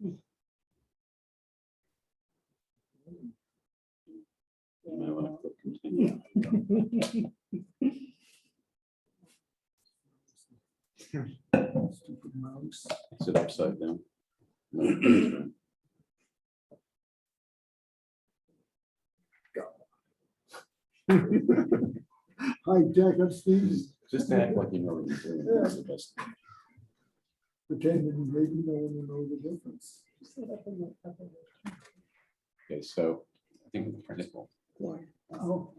You might want to click continue. Stupid mouse. Is it upside down? No, that's right. Hi, Jack, I'm Steve. Just act like you know what you're doing. That's the best. Pretending maybe no one will know the difference. Okay, so I think the principal. Oh.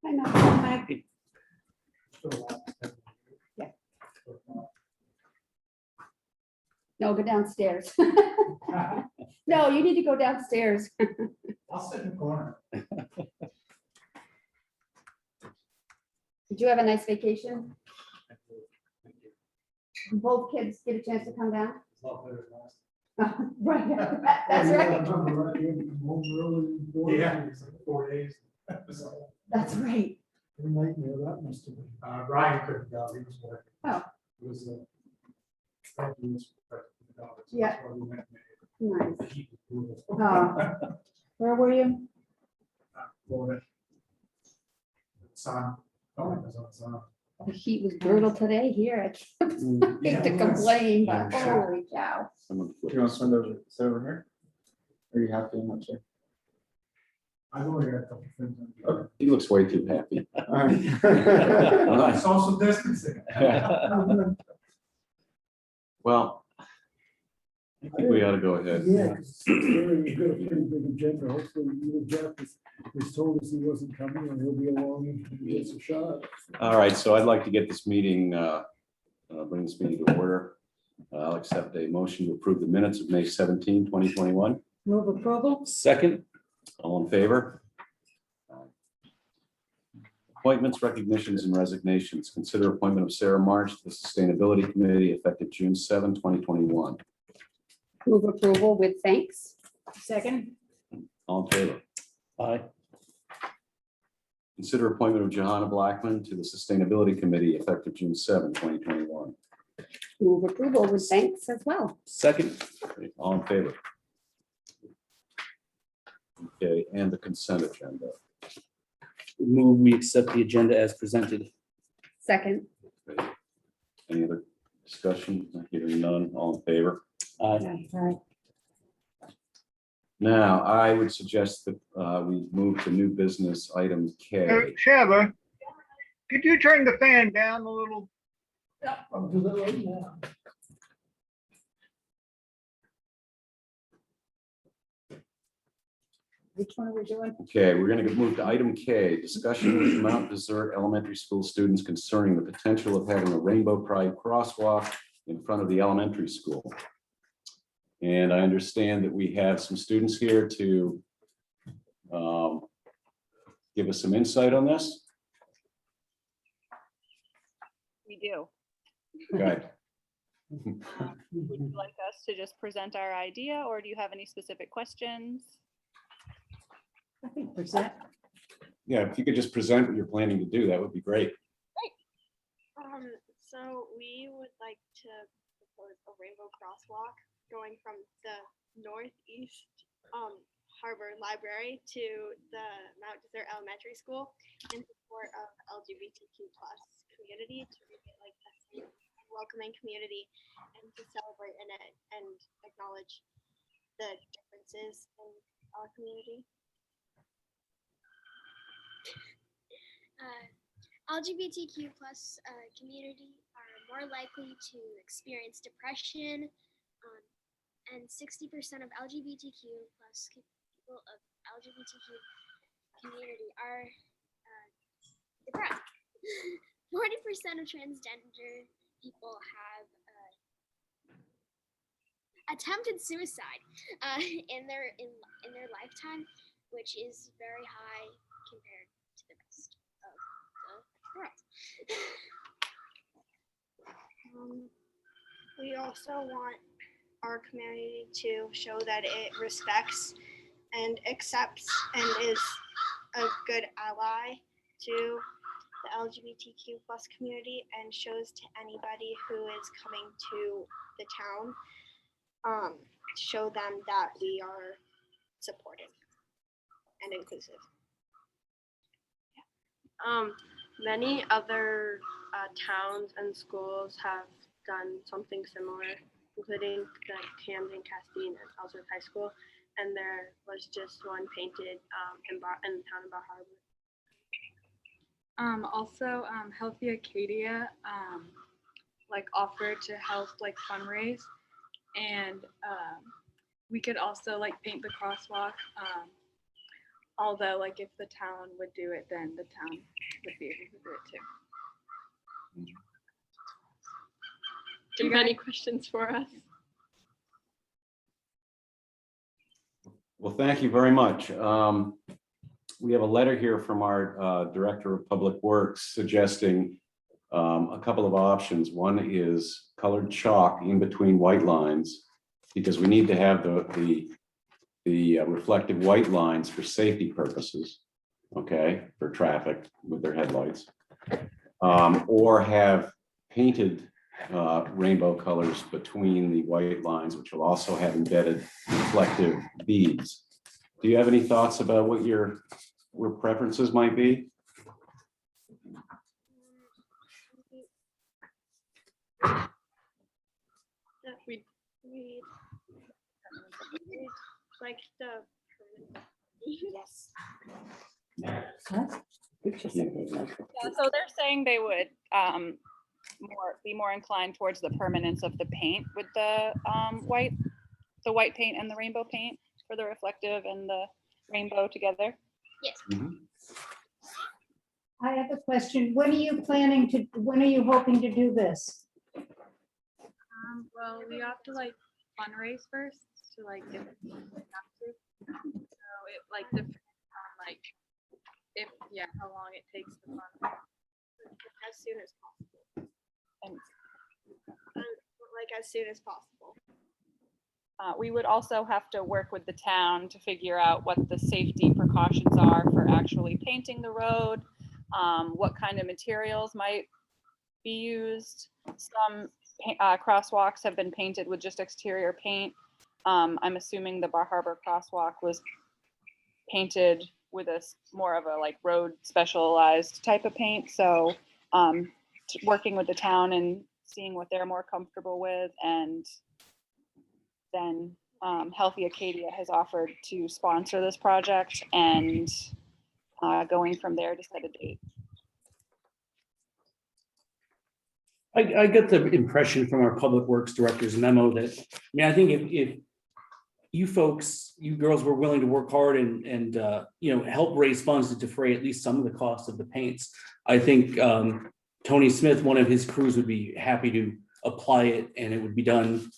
I know. Hi. Yeah. No, go downstairs. No, you need to go downstairs. I'll sit in the corner. Did you have a nice vacation? Both kids get a chance to come down? Right, that's right. Yeah, it's like 4 days. That's right. Nightmare that must have been. Brian couldn't go, he was working. Oh. It was Yeah. Nice. Florida. Where were you? Sun. Oh, it was on sun. The heat was brutal today here. I can't hate to complain, but holy cow. Someone Do you want to sit over here? Are you happy? I'm not sure. I've only got a couple things. Okay. He looks way too happy. All right. Social distancing. Well, I think we ought to go ahead. Yeah, 'cause we've got a pretty big agenda. Hopefully, even Jeff has told us he wasn't coming and he'll be along and he gets a shot. All right, so I'd like to get this meeting, bring this meeting to order. I'll accept a motion to approve the minutes of May 17, 2021. Move approval? Second, all in favor? Appointments, recognitions, and resignations. Consider appointment of Sarah March to the Sustainability Committee effective June 7, 2021. Move approval with thanks. Second. All in favor? Aye. Consider appointment of Johanna Blackman to the Sustainability Committee effective June 7, 2021. Move approval with thanks as well. Second, all in favor? Okay, and the consent agenda. Move we accept the agenda as presented. Second. Any other discussion? Hearing none, all in favor? Aye. Now, I would suggest that we move to new business item K. Sheva, could you turn the fan down a little? I'll do that right now. Which one are we doing? Okay, we're going to move to item K, discussion with Mount Desert Elementary School students concerning the potential of having a Rainbow Pride crosswalk in front of the elementary school. And I understand that we have some students here to give us some insight on this. We do. Okay. Would you like us to just present our idea, or do you have any specific questions? I think present. Yeah, if you could just present what you're planning to do, that would be great. So we would like to propose a rainbow crosswalk going from the northeast Harbor Library to the Mount Desert Elementary School in support of LGBTQ+ community, to make it like a safe, welcoming community, and to celebrate in it and acknowledge the differences in our community. LGBTQ+ community are more likely to experience depression, and 60% of LGBTQ+ people of LGBTQ community are depressed. 40% of transgender people have attempted suicide in their lifetime, which is very high compared to the rest of the world. We also want our community to show that it respects and accepts and is a good ally to the LGBTQ plus community and shows to anybody who is coming to the town, show them that we are supportive and inclusive. Many other towns and schools have done something similar, including the Camden, Castine, and Ellsworth High School, and there was just one painted in the town of Bar Harbor. Also, Healthy Acadia like offered to help like fundraise, and we could also like paint the crosswalk. Although like if the town would do it, then the town would be able to do it too. Do you have any questions for us? Well, thank you very much. We have a letter here from our Director of Public Works suggesting a couple of options. One is colored chalk in between white lines, because we need to have the reflective white lines for safety purposes, okay, for traffic with their headlights, or have painted rainbow colors between the white lines, which will also have embedded reflective beads. Do you have any thoughts about what your preferences might be? We like the Yes. Yeah, so they're saying they would be more inclined towards the permanence of the paint with the white paint and the rainbow paint for the reflective and the rainbow together. Yes. I have a question. When are you hoping to do this? Well, we have to like fundraise first to like get it. So it like depends on like how long it takes to fundraise. as soon as possible. And Like as soon as possible. we would also have to work with the town to figure out what the safety precautions are for actually painting the road, what kind of materials might be used. Some crosswalks have been painted with just exterior paint. I'm assuming the Bar Harbor crosswalk was painted with more of a like road specialized type of paint. So working with the town and seeing what they're more comfortable with, and then Healthy Acadia has offered to sponsor this project, and going from there to set a date. I get the impression from our Public Works Director's memo that, I think if you folks, you girls were willing to work hard and help raise funds to defray at least some of the cost of the paints, I think Tony Smith, one of his crews, would be happy to apply it, and it would be done,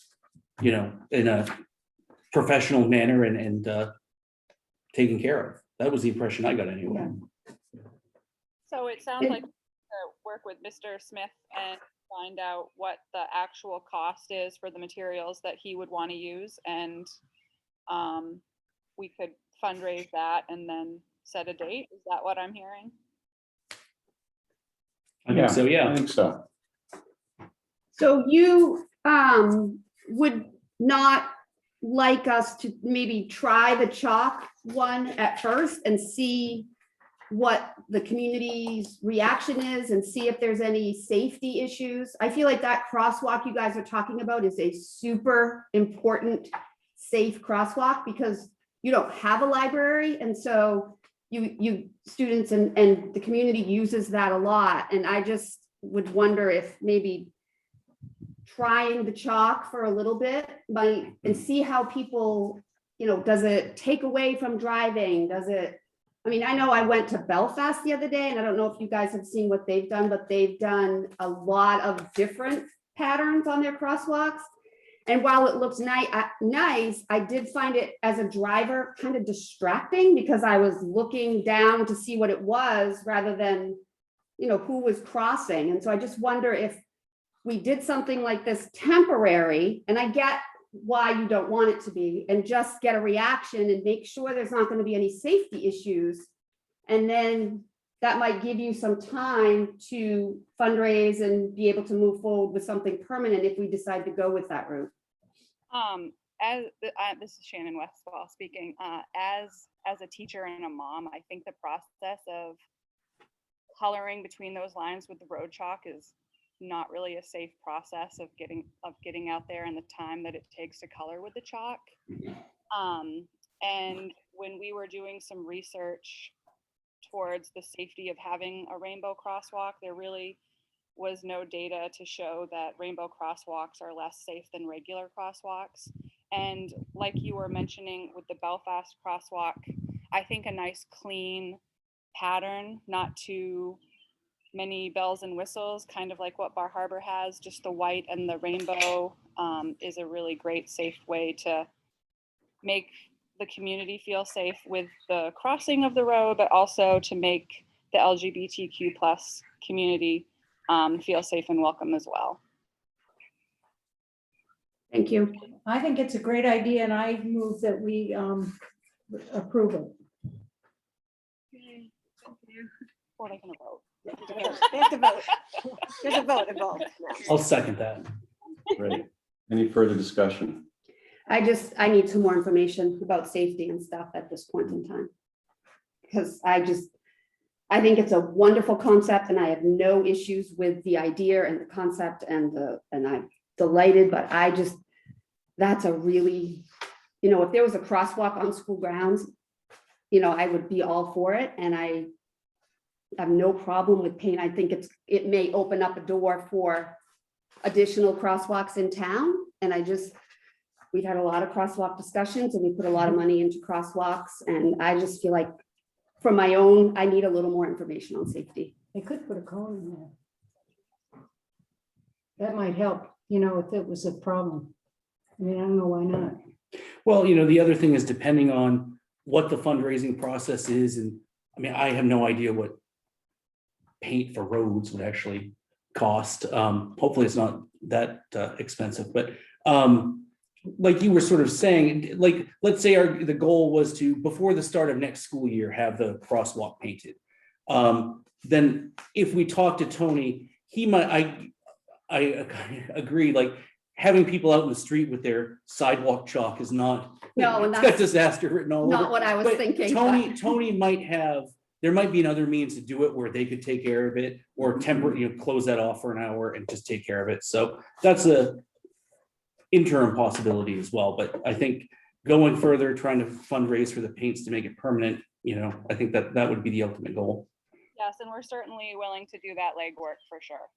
in a professional manner and taken care of. That was the impression I got anyway. So it sounds like we work with Mr. Smith and find out what the actual cost is for the materials that he would want to use, and we could fundraise that and then set a date. Is that what I'm hearing? I think so, yeah. I think so. So you would not like us to maybe try the chalk one at first and see what the community's reaction is and see if there's any safety issues? I feel like that crosswalk you guys are talking about is a super important safe crosswalk, because you don't have a library, and so you students and the community uses that a lot. And I just would wonder if maybe trying the chalk for a little bit might, and see how people, does it take away from driving? Does it, I know I went to Belfast the other day, and I don't know if you guys have seen what they've done, but they've done a lot of different patterns on their crosswalks. And while it looks nice, I did find it as a driver kind of distracting because I was looking down to see what it was rather than, you know, who was crossing. And so I just wonder if we did something like this temporary, and I get why you don't want it to be, and just get a reaction and make sure there's not going to be any safety issues. And then that might give you some time to fundraise and be able to move forward with something permanent if we decide to go with that route. This is Shannon Westfall speaking. As a teacher and a mom, I think the process of coloring between those lines with the road chalk is not really a safe process of getting out there and the time that it takes to color with the chalk. And when we were doing some research towards the safety of having a rainbow crosswalk, there really was no data to show that rainbow crosswalks are less safe than regular crosswalks. And like you were mentioning with the Belfast crosswalk, I think a nice clean pattern, not too many bells and whistles, kind of like what Bar Harbor has, just the white and the rainbow, is a really great safe way to make the community feel safe with the crossing of the road, but also to make the LGBTQ+ community feel safe and welcome as well. Thank you. I think it's a great idea, and I move that we approve it. Or they can vote. They have to vote. There's a vote involved. I'll second that. Great. Any further discussion? I need some more information about safety and stuff at this point in time. Because I think it's a wonderful concept and I have no issues with the idea and the concept and I'm delighted, but that's a really, you know, if there was a crosswalk on school grounds, you know, I would be all for it. And I have no problem with paint. I think it may open up a door for additional crosswalks in town. And we've had a lot of crosswalk discussions and we put a lot of money into crosswalks. And I just feel like for my own, I need a little more information on safety. They could put a cone in there. That might help, you know, if it was a problem. I mean, I don't know why not. Well, you know, the other thing is depending on what the fundraising process is. And I mean, I have no idea what paint for roads would actually cost. Hopefully it's not that expensive, but like you were sort of saying, like, let's say the goal was to, before the start of next school year, have the crosswalk painted. Then if we talk to Tony, he might, I agree, like having people out in the street with their sidewalk chalk is not, No, and it's that's got disaster written all over. not what I was But thinking. Tony might have, there might be another means to do it where they could take care of it or temporarily, close that off for an hour and just take care of it. So that's a interim possibility as well. But I think going further, trying to fundraise for the paints to make it permanent, I think that would be the ultimate goal. Yes, and we're certainly willing to do that legwork for sure.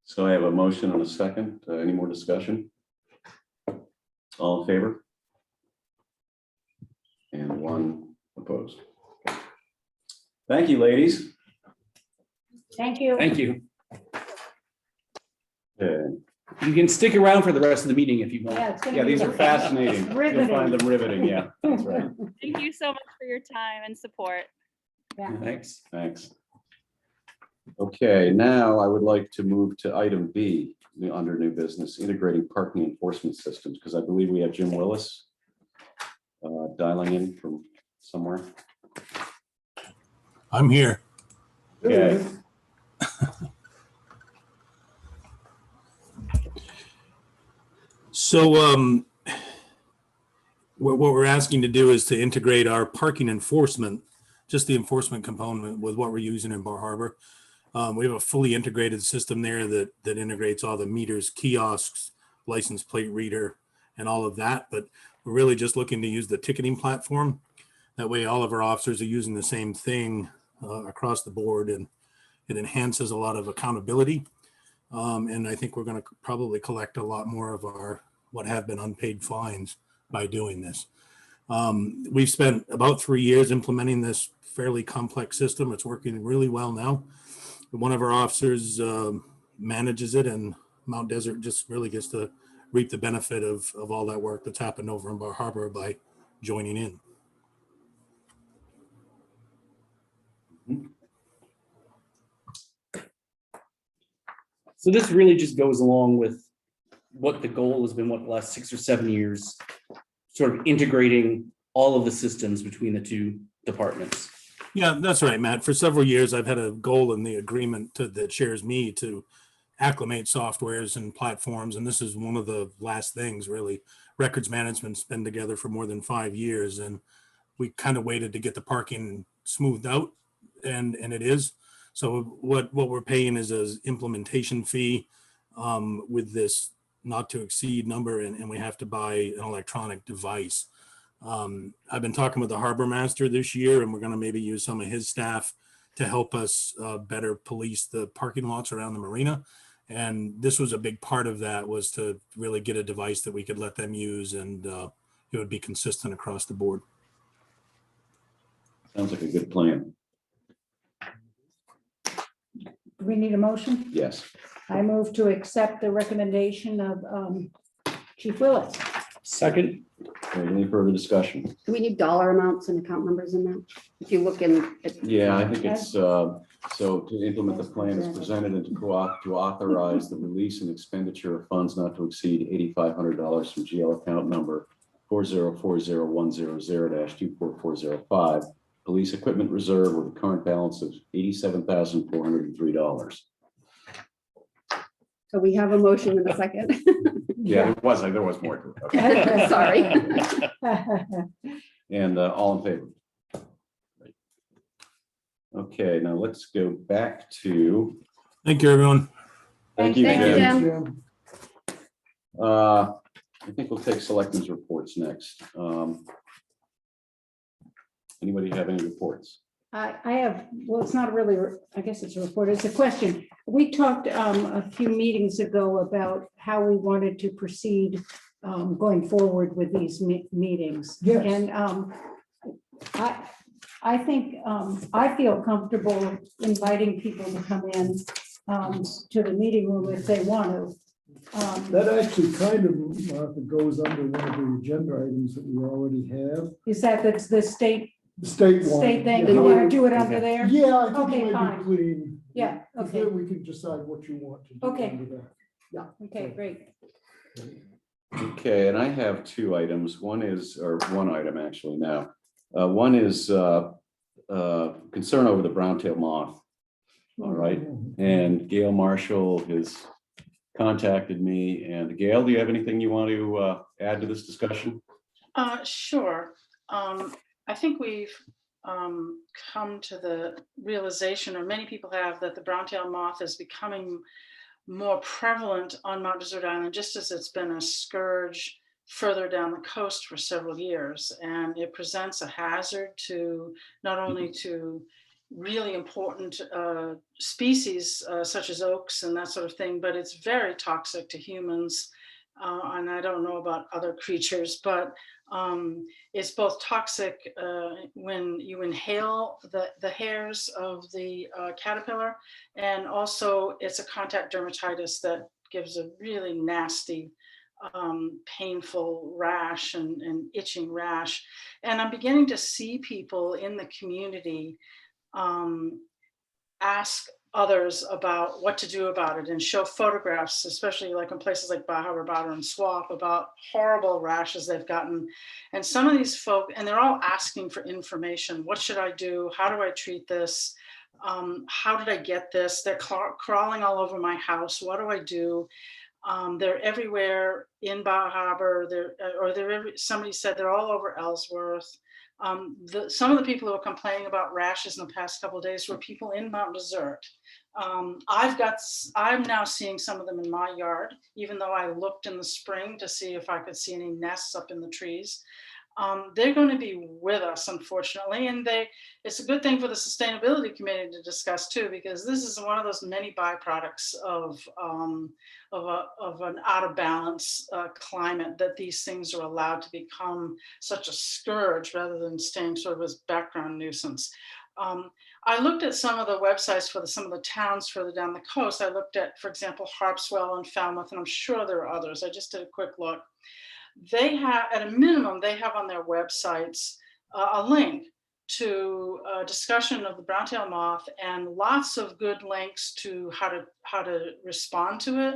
So I have a motion and a second. Any more discussion? All in favor? And one opposed. Thank you, ladies. Thank you. Thank you. Okay. You can stick around for the rest of the meeting if you want. Yeah, it's gonna Yeah, be these are fascinating. You'll riveting. find them riveting. Yeah, that's right. Thank you so much for your time and support. Yeah. Thanks. Thanks. Okay, now I would like to move to item B, under new business, integrating parking enforcement systems, because I believe we have Jim Willis dialing in from somewhere. I'm here. Okay. So what we're asking to do is to integrate our parking enforcement, just the enforcement component, with what we're using in Bar Harbor. We have a fully integrated system there that integrates all the meters, kiosks, license plate reader, and all of that. But we're really just looking to use the ticketing platform. That way all of our officers are using the same thing across the board, and it enhances a lot of accountability. And I think we're going to probably collect a lot more of our what have been unpaid fines by doing this. We've spent about 3 years implementing this fairly complex system. It's working really well now. One of our officers manages it, and Mount Desert just really gets to reap the benefit of all that work that's happened over in Bar Harbor by joining in. So this really just goes along with what the goal has been, what, the last 6 or 7 years, sort of integrating all of the systems between the two departments. Yeah, that's right, Matt. For several years, I've had a goal in the agreement that shares me to acclimate softwares and platforms, and this is one of the last things, really. Records management's been together for more than 5 years, and we kind of waited to get the parking smoothed out, and it is. So what we're paying is an implementation fee with this not to exceed number, and we have to buy an electronic device. I've been talking with the harbor master this year, and we're going to maybe use some of his staff to help us better police the parking lots around the marina. And this was a big part of that, was to really get a device that we could let them use, and it would be consistent across the board. Sounds like a good plan. Do we need a motion? Yes. I move to accept the recommendation of Chief Willis. Second. Okay, any further discussion? Do we need dollar amounts and account numbers in that? If you look in. Yeah, I think it's, so to implement the plan as presented and to authorize the release and expenditure of funds not to exceed $8,500 from GL account number 4040100-24405, police equipment reserve with a current balance of $87,403. So we have a motion in a second. Yeah, there was more to it. Okay. Sorry. And all in favor? Great. Okay, now let's go back to. Thank you, everyone. Thank you, Thank you, Jim. Jim. I think we'll take selectmen's reports next. Anybody have any reports? I have, well, it's not really, I guess it's a report, it's a question. We talked a few meetings ago about how we wanted to proceed going forward with these meetings. Yes. And I think I feel comfortable inviting people to come in to the meeting room if they want to. That actually kind of, Martha, goes under one of the agenda items that we already have. Is that's the state The state one. thing? Yeah. You want to do it under there? Yeah, I think Okay, it might fine. be clean. Yeah, Because okay. then we can decide what you want to do Okay. under that. Yeah. Okay, great. Okay, and I have two items. One is, or one item actually now. One is concern over the brown-tailed moth. All right, and Gail Marshall has contacted me. And Gail, do you have anything you want to add to this discussion? Sure. I think we've come to the realization, or many people have, that the brown-tailed moth is becoming more prevalent on Mount Desert Island, just as it's been a scourge further down the coast for several years. And it presents a hazard to not only to really important species such as oaks and that sort of thing, but it's very toxic to humans. And I don't know about other creatures, but it's both toxic when you inhale the hairs of the caterpillar, and also it's a contact dermatitis that gives a really nasty, painful rash and itching rash. And I'm beginning to see people in the community ask others about what to do about it and show photographs, especially like in places like Bar Harbor, Bowder and Swamp, about horrible rashes they've gotten. And some of these folk, and they're all asking for information. What should I do? How do I treat this? How did I get this? They're crawling all over my house. What do I do? They're everywhere in Bar Harbor. Somebody said they're all over Ellsworth. Some of the people who are complaining about rashes in the past couple of days were people in Mount Desert. I'm now seeing some of them in my yard, even though I looked in the spring to see if I could see any nests up in the trees. They're going to be with us, unfortunately, and it's a good thing for the sustainability committee to discuss too, because this is one of those many byproducts of an out of balance climate, that these things are allowed to become such a scourge rather than staying sort of as background nuisance. I looked at some of the websites for some of the towns further down the coast. I looked at, for example, Harpswell and Falmouth, and I'm sure there are others. I just did a quick look. They have, at a minimum, they have on their websites a link to a discussion of the brown-tailed moth and lots of good links to how to respond to it.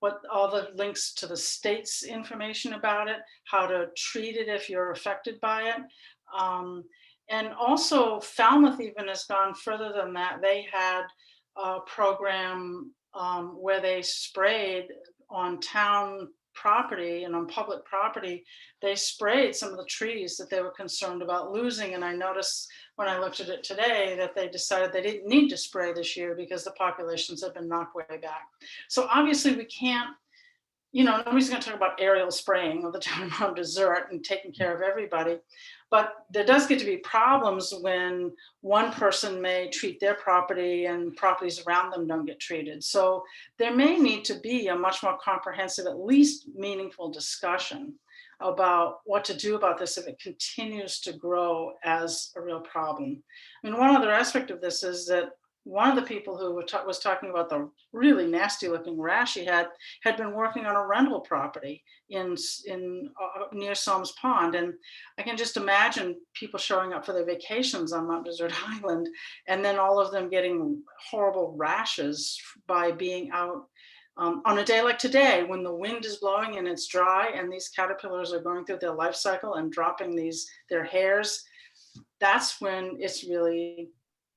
What all the links to the state's information about it, how to treat it if you're affected by it. And also Falmouth even has gone further than that. They had a program where they sprayed on town property and on public property, they sprayed some of the trees that they were concerned about losing. And I noticed when I looked at it today that they decided they didn't need to spray this year because the populations have been knocked way back. So obviously we can't, nobody's going to talk about aerial spraying of the town of Mount Desert and taking care of everybody. But there does get to be problems when one person may treat their property and properties around them don't get treated. So there may need to be a much more comprehensive, at least meaningful discussion about what to do about this if it continues to grow as a real problem. I mean, one other aspect of this is that one of the people who was talking about the really nasty looking rash he had been working on a rental property in near Somes Pond. And I can just imagine people showing up for their vacations on Mount Desert Island and then all of them getting horrible rashes by being out on a day like today when the wind is blowing and it's dry and these caterpillars are going through their life cycle and dropping their hairs. That's when it's really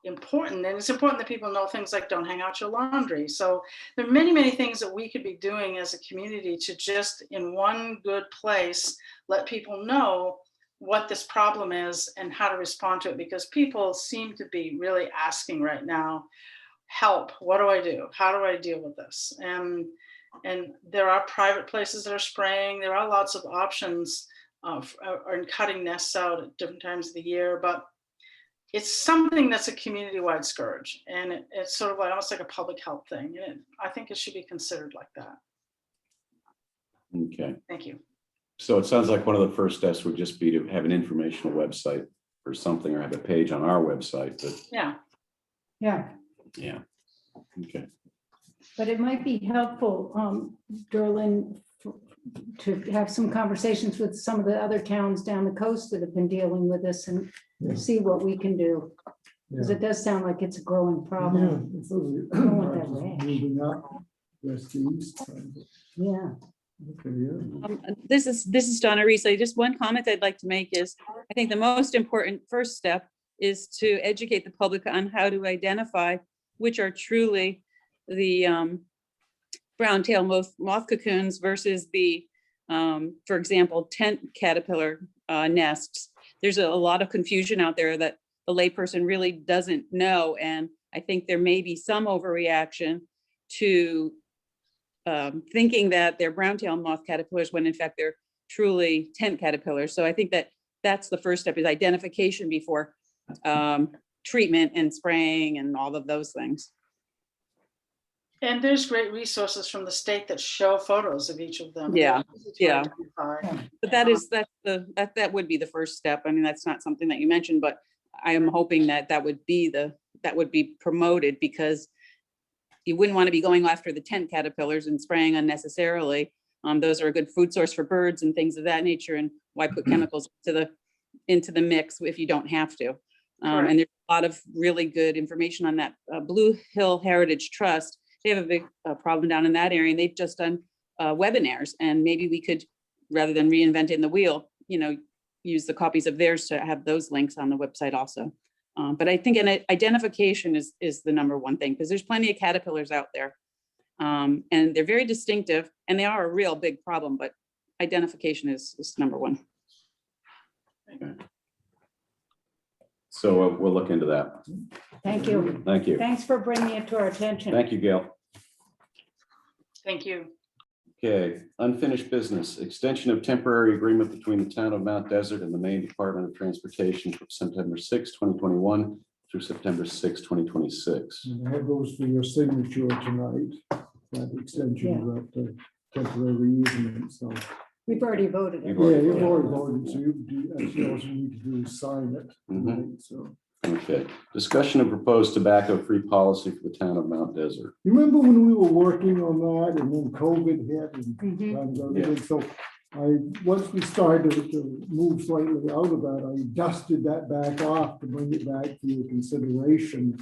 important. And it's important that people know things like don't hang out your laundry. So there are many, many things that we could be doing as a community to just in one good place, let people know what this problem is and how to respond to it, because people seem to be really asking right now, help, what do I do? How do I deal with this? And there are private places that are spraying. There are lots of options in cutting nests out at different times of the year, but it's something that's a community-wide scourge, and it's sort of like almost like a public health thing. And I think it should be considered like that. Okay. Thank you. So it sounds like one of the first steps would just be to have an informational website or something, or have a page on our website. But yeah. Okay. But it might be helpful, Derlin, to have some conversations with some of the other towns down the coast that have been dealing with this and see what we can do. Because it does sound like it's a growing problem. It's I don't want that rash. moving up west to east. Yeah. Okay, yeah. This is Donna Reese. Just one comment I'd like to make is, I think the most important first step is to educate the public on how to identify which are truly the brown-tailed moth cocoons versus the, for example, tent caterpillar nests. There's a lot of confusion out there that the layperson really doesn't know. And I think there may be some overreaction to thinking that they're brown-tailed moth caterpillars when in fact they're truly tent caterpillars. So I think that that's the first step, is identification before treatment and spraying and all of those things. And there's great resources from the state that show photos of each of them. Yeah, yeah. Identify. But that would be the first step. I mean, that's not something that you mentioned, but I am hoping that would be promoted, because you wouldn't want to be going after the tent caterpillars and spraying unnecessarily. Those are a good food source for birds and things of that nature. And why put chemicals into the mix if you don't have to? And there's a lot of really good information on that. Blue Hill Heritage Trust, they have a big problem down in that area, and they've just done webinars. And maybe we could, rather than reinventing the wheel, use the copies of theirs to have those links on the website also. But I think an identification is the number one thing, because there's plenty of caterpillars out there. And they're very distinctive, and they are a real big problem, but identification is number one. Okay. So we'll look into that. Thank you. Thank you. Thanks for bringing it to our attention. Thank you, Gail. Thank you. Okay, unfinished business, extension of temporary agreement between the town of Mount Desert and the Maine Department of Transportation from September 6, 2021 through September 6, 2026. And I have those for your signature tonight, that extension of that temporary easement, so. We've already voted. Yeah, you've already voted, so you do, actually all you need to do is sign it tonight, so. Okay, discussion of proposed tobacco-free policy for the town of Mount Desert. You remember when we were working on that and then COVID hit and Mhm. so once we started to move slightly out of that, I dusted that back off to bring it back for your consideration.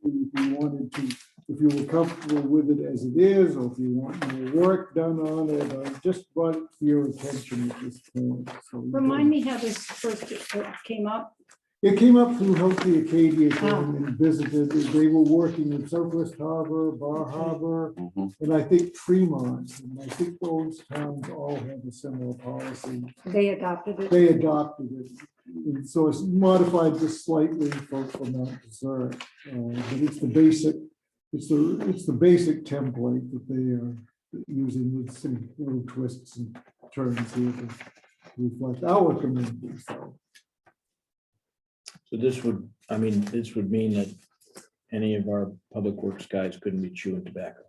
If you wanted to, if you were comfortable with it as it is, or if you want more work done on it, I just brought it to your attention at this point. So you Remind me how this first came up. It came up through Healthy Acadia came Oh. and visited. They were working in Southwest Harbor, Bar Harbor, and I think Fremont. And I think those towns all have a similar policy. They adopted it. They adopted it. And so it's modified just slightly for Mount Desert. But it's the basic, it's the basic template that they are using with some little twists and turns here to reflect our community. So this would, I mean, this would mean that any of our public works guys couldn't be chewing tobacco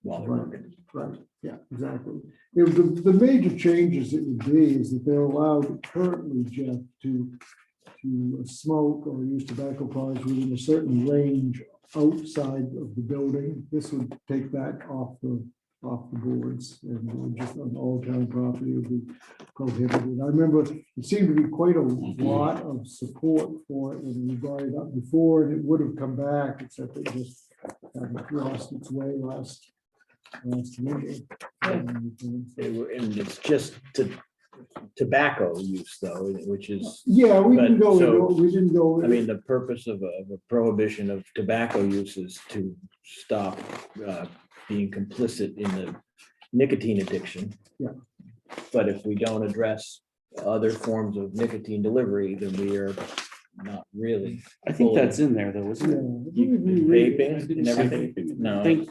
while they're working. Right, yeah, exactly. The major changes it would be is that they're allowed currently, Jeff, to smoke or use tobacco products within a certain range outside of the building. This would take that off the boards, and just on all town property would be prohibited. I remember it seemed to be quite a lot of support for it when we brought it up before, and it would have come back, except it just lost its way last meeting. And it's just tobacco use though, which is. Yeah, we didn't but go, so, we didn't go. I mean, the purpose of a prohibition of tobacco use is to stop being complicit in the nicotine addiction. Yeah. But if we don't address other forms of nicotine delivery, then we are not really. I think fully- that's in there though, isn't it? Vaping and everything? No. think-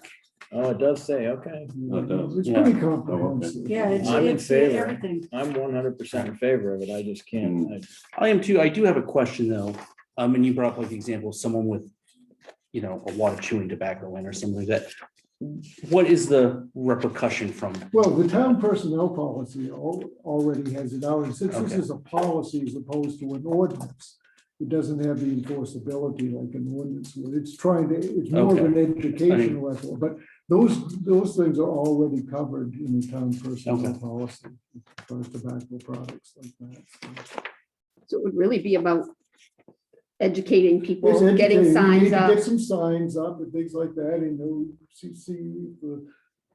Oh, it does say, okay. It's pretty comprehensive. Yeah, I'm in it's favor. everything. I'm 100% in favor of it. I just can't. I am too. I do have a question though. And you brought up like the example of someone with, you know, a lot of chewing tobacco in or something like that. What is the repercussion from? Well, the town personnel policy already has it out, and since this Okay. is a policy as opposed to an ordinance, it doesn't have the enforceability like an ordinance would. It's more of an educational effort, but those things are already covered in the town personnel policy, as far as tobacco products like that. So it would really be about educating people, It's getting educating. We signs need to up. get some signs up and things like that, and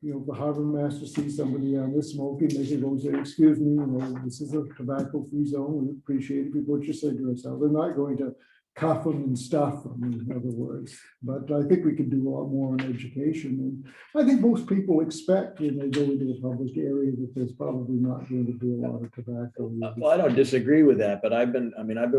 the harbor master sees somebody on this smoking, they can go say, excuse me, this is a tobacco-free zone, we appreciate it, people put your cigarettes out. They're not going to cuff them and stuff them, in other words. But I think we could do a lot more on education, and I think most people expect when they go into a public area that there's probably not going to be a lot of tobacco. Well, I don't disagree with that, but I've been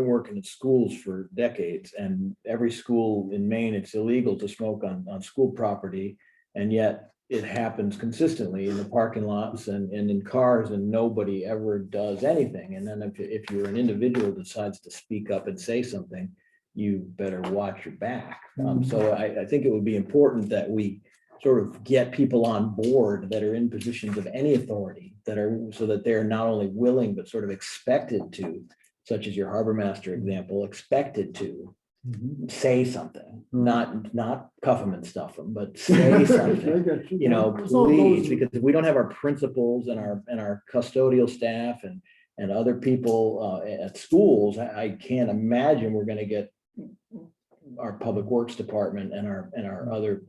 working in schools for decades, and every school in Maine, it's illegal to smoke on school property, and yet it happens consistently in the parking lots and in cars, and nobody ever does anything. And then if you're an individual who decides to speak up and say something, you better watch your back. So I think it would be important that we sort of get people on board that are in positions of any authority, so that they're not only willing, but sort of expected to, such as your harbor master example, expected to say something, not cuff them and stuff them, but say something, please, because if we don't have our principals and our custodial staff and other people at schools, I can't imagine we're going to get our public works department and our other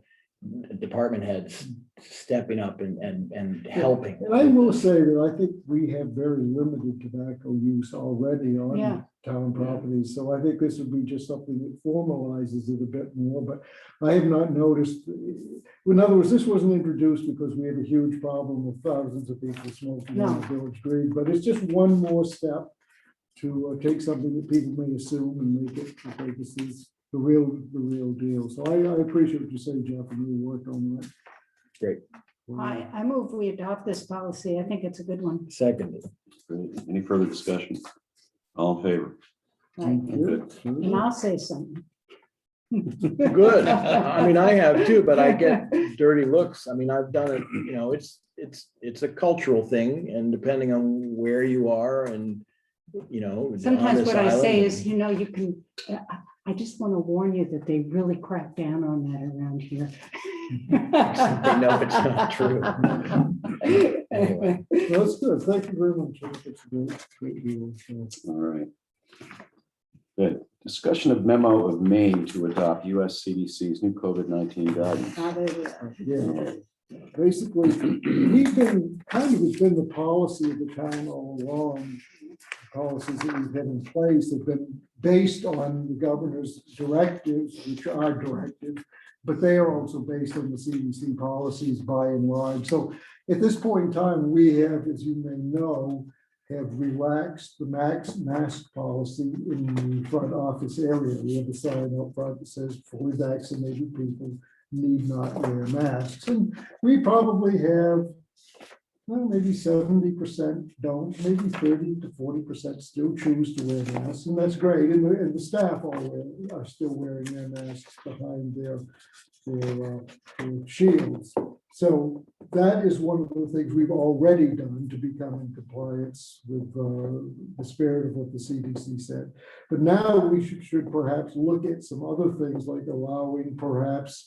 department heads stepping up and helping. And I will say that I think we have very limited tobacco use already on town properties. So I think this would be just something that formalizes it a bit more, but I have not noticed. In other words, this wasn't introduced because we have a huge problem with thousands of people smoking on the village green, but it's just one more step to take something that people may assume and make it, okay, this is the real deal. So I appreciate what you say, Jeff, and you work on that. Great. I move we adopt this policy. I think it's a good one. Seconded. Any further discussion? All in favor? Right. Good. And I'll say something. Good. I mean, I have too, but I get dirty looks. I mean, I've done it, it's a cultural thing, and depending on where you are and you know. on Sometimes this what I say island is, and- you know, you can, I just want to warn you that they really crack down on that around here. They know it's not true. Anyway. Well, that's good. Thank you very much. I think it's a great deal. All right. Good. Discussion of memo of Maine to adopt US CDC's new COVID-19 guidance. Ah, there we are. Yeah, basically, we've been, kind of, it's been the policy of the town all along. Policies that we've had in place have been based on the governor's directives, which are directives, but they are also based on the CDC policies by and large. So at this point in time, we have, as you may know, have relaxed the mask policy in the front office area. We have a sign up front that says fully vaccinated people need not wear masks. And we probably have, well, maybe 70% don't, maybe 30 to 40% still choose to wear masks, and that's great. And the staff are still wearing their masks behind their shields. So that is one of the things we've already done to become in compliance with the spirit of what the CDC said. But now we should perhaps look at some other things, like allowing perhaps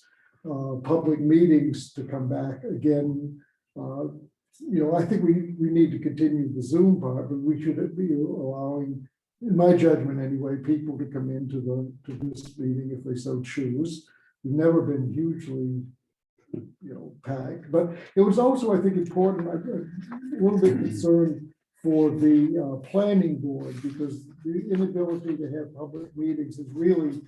public meetings to come back again. You know, I think we need to continue the Zoom part, but we should be allowing, in my judgment anyway, people to come into this meeting if they so choose. We've never been hugely, you know, packed, but it was also, I think, important. I'm a little bit concerned for the planning board, because the inability to have public meetings has really,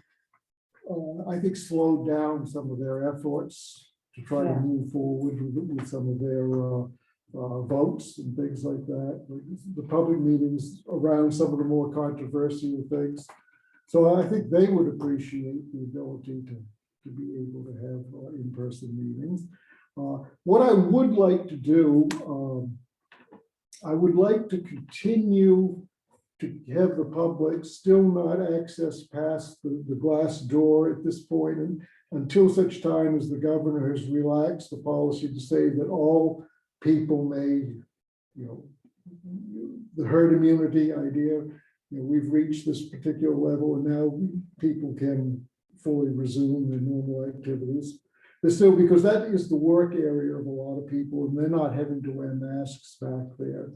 I think, slowed down some of their efforts to try to move forward with some of their votes and things like that. The public meetings around some of the more controversial things. So I think they would appreciate the ability to be able to have in-person meetings. What I would like to do, I would like to continue to have the public still not access past the glass door at this point, and until such time as the governor has relaxed the policy to say that all people may, you know, the herd immunity idea, you know, we've reached this particular level and now people can fully resume their normal activities. But still, because that is the work area of a lot of people and they're not having to wear masks back there.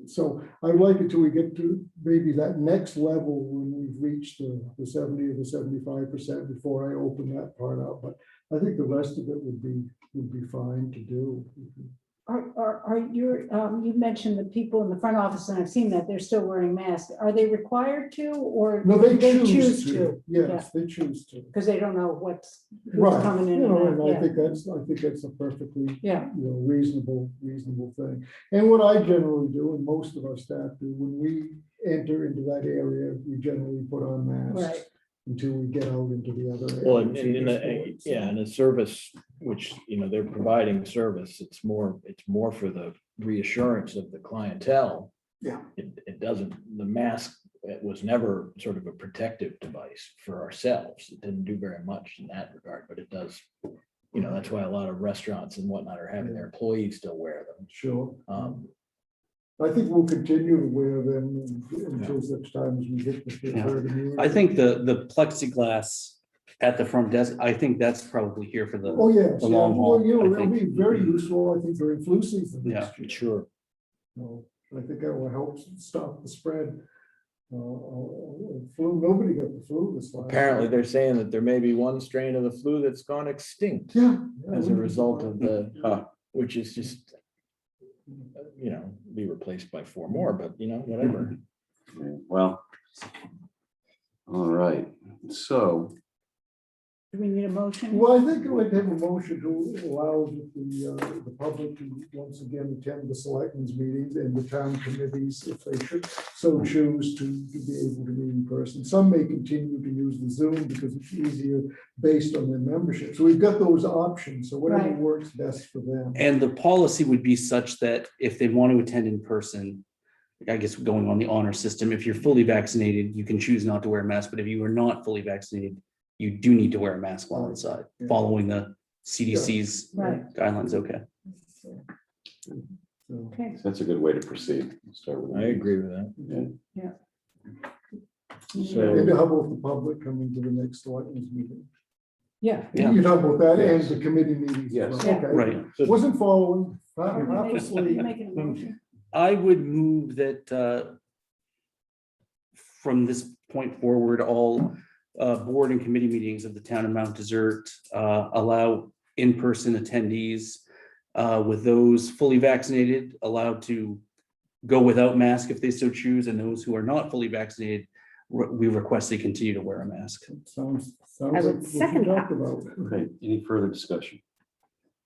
So I'd like it till we get to maybe that next level when we've reached the 70 or the 75% before I open that part up. But I think the rest of it would be fine to do. Are you mentioned the people in the front office, and I've seen that they're still wearing masks. Are they required to, or No, they do choose to. Yes, Yeah. they choose to. Because they don't know who's Right. coming in You know, and and out. I think that's a perfectly, Yeah. you know, reasonable thing. And what I generally do, and most of our staff do, when we enter into that area, we generally put on masks Right. until we get out into the other areas. Well, and in at this a, point. yeah, in a service, which, you know, they're providing service, it's more for the reassurance of the clientele. Yeah. It doesn't, the mask, it was never sort of a protective device for ourselves. It didn't do very much in that regard, but it does, you know, that's why a lot of restaurants and whatnot are having their employees still wear them. Sure. I think we'll continue to wear them until such time as we hit the herd immunity. I think the plexiglass at the front desk, I think that's probably here for the. Oh, yes. The Yeah. long haul. Well, you know, I it'll think. be very useful, I think, during flu season. Yeah, next year. Sure. So I think that will help stop the spread. Flu, nobody got the flu this last. Apparently, year. they're saying that there may be one strain of the flu that's gone extinct. Yeah. As a result of the, which is just, you know, be replaced by 4 more, but you know, whatever. Well, all right, so Do we need a motion? Well, I think I'd like to have a motion to allow the public to once again attend the selectmen's meetings and the town committees if they should so choose to be able to meet in person. Some may continue to use the Zoom because it's easier based on their membership. So we've got those options. So whatever Right. works best for them. and the policy would be such that if they want to attend in person, I guess going on the honor system, if you're fully vaccinated, you can choose not to wear a mask, but if you are not fully vaccinated, you do need to wear a mask while inside, following the CDC's Right. guidelines. Okay. So, Okay. That's a good way to proceed. Start with. I agree with that. Yeah. So- and how about the public coming to the next selectmen's meeting? Yeah. You talk about that and Yes. the committee meetings. as Yes. well. Yeah. Okay. Right. Wasn't following. Are you Half making- asleep. you making a motion? I would move that from this point forward, all board and committee meetings of the town of Mount Desert allow in-person attendees with those fully vaccinated, allowed to go without mask if they so choose, and those who are not fully vaccinated, we request they continue to wear a mask. Sounds I like would what you second talked that. about. Okay, any further discussion?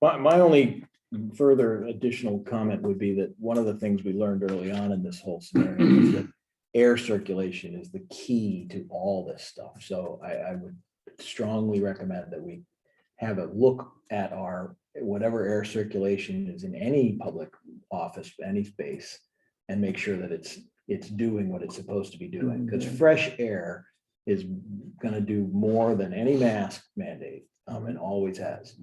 My only further additional comment would be that one of the things we learned early on in this whole scenario is that air circulation is the key to all this stuff. So I would strongly recommend that we have a look at our, whatever air circulation is in any public office, any space, and make sure that it's doing what it's supposed to be doing, because fresh air is gonna do more than any mask mandate, and always has.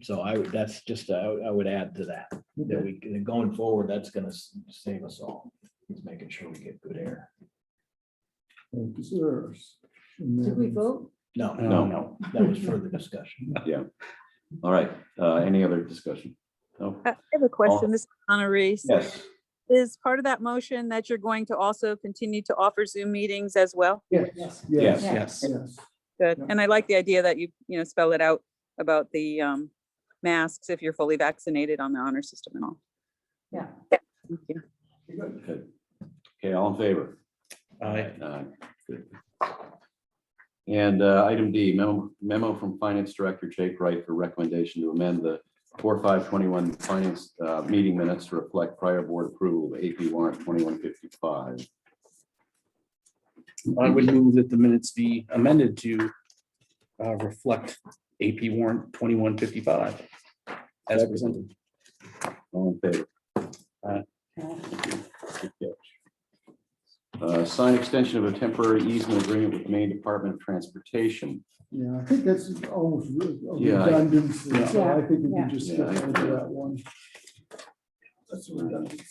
So that's just, I would add to that, that we, going forward, that's gonna save us all, is making sure we get good air. Did we vote? No, No. that was further discussion. Yeah. All right, any other discussion? No? I have a question, All- this is Honoree. Yes, Is part of that motion that you're going to also continue to offer Zoom meetings as well? Yes, yes, yes, Yes. yes. Good. Yeah. And I like the idea that you spell it out about the masks if you're fully vaccinated on the honor system and all. Yeah. Thank you. good. Okay, all in favor? Aye. Good. And item D, memo from Finance Director Jake Wright for recommendation to amend the 4/5/21 finance meeting minutes to reflect prior board approval of AP warrant 2155. I would move that the minutes be amended to reflect AP warrant 2155 as presented. All in favor? Aye. Good catch. Sign extension of a temporary easement agreement with Maine Department of Transportation. Yeah, I think that's almost Yeah, redundant. yeah. So I think we Yeah. can just skip Yeah, over that one. That's redundant.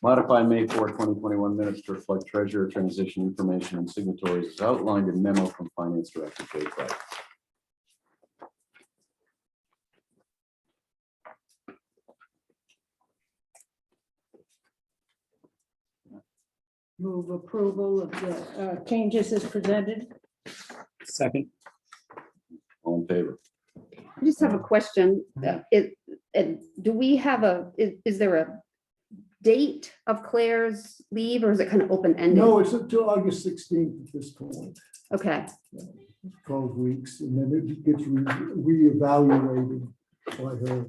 Modify May 4, 2021 minutes to reflect treasurer transition information and signatories as outlined in memo from Finance Director Jake Wright. Move approval of the changes as presented. Second. All in favor? I just have a question. Do we have is there a date of Claire's leave, or is it kind of open-ended? No, it's until August 16th at this point, Okay, 12 weeks, and then it gets reevaluated by her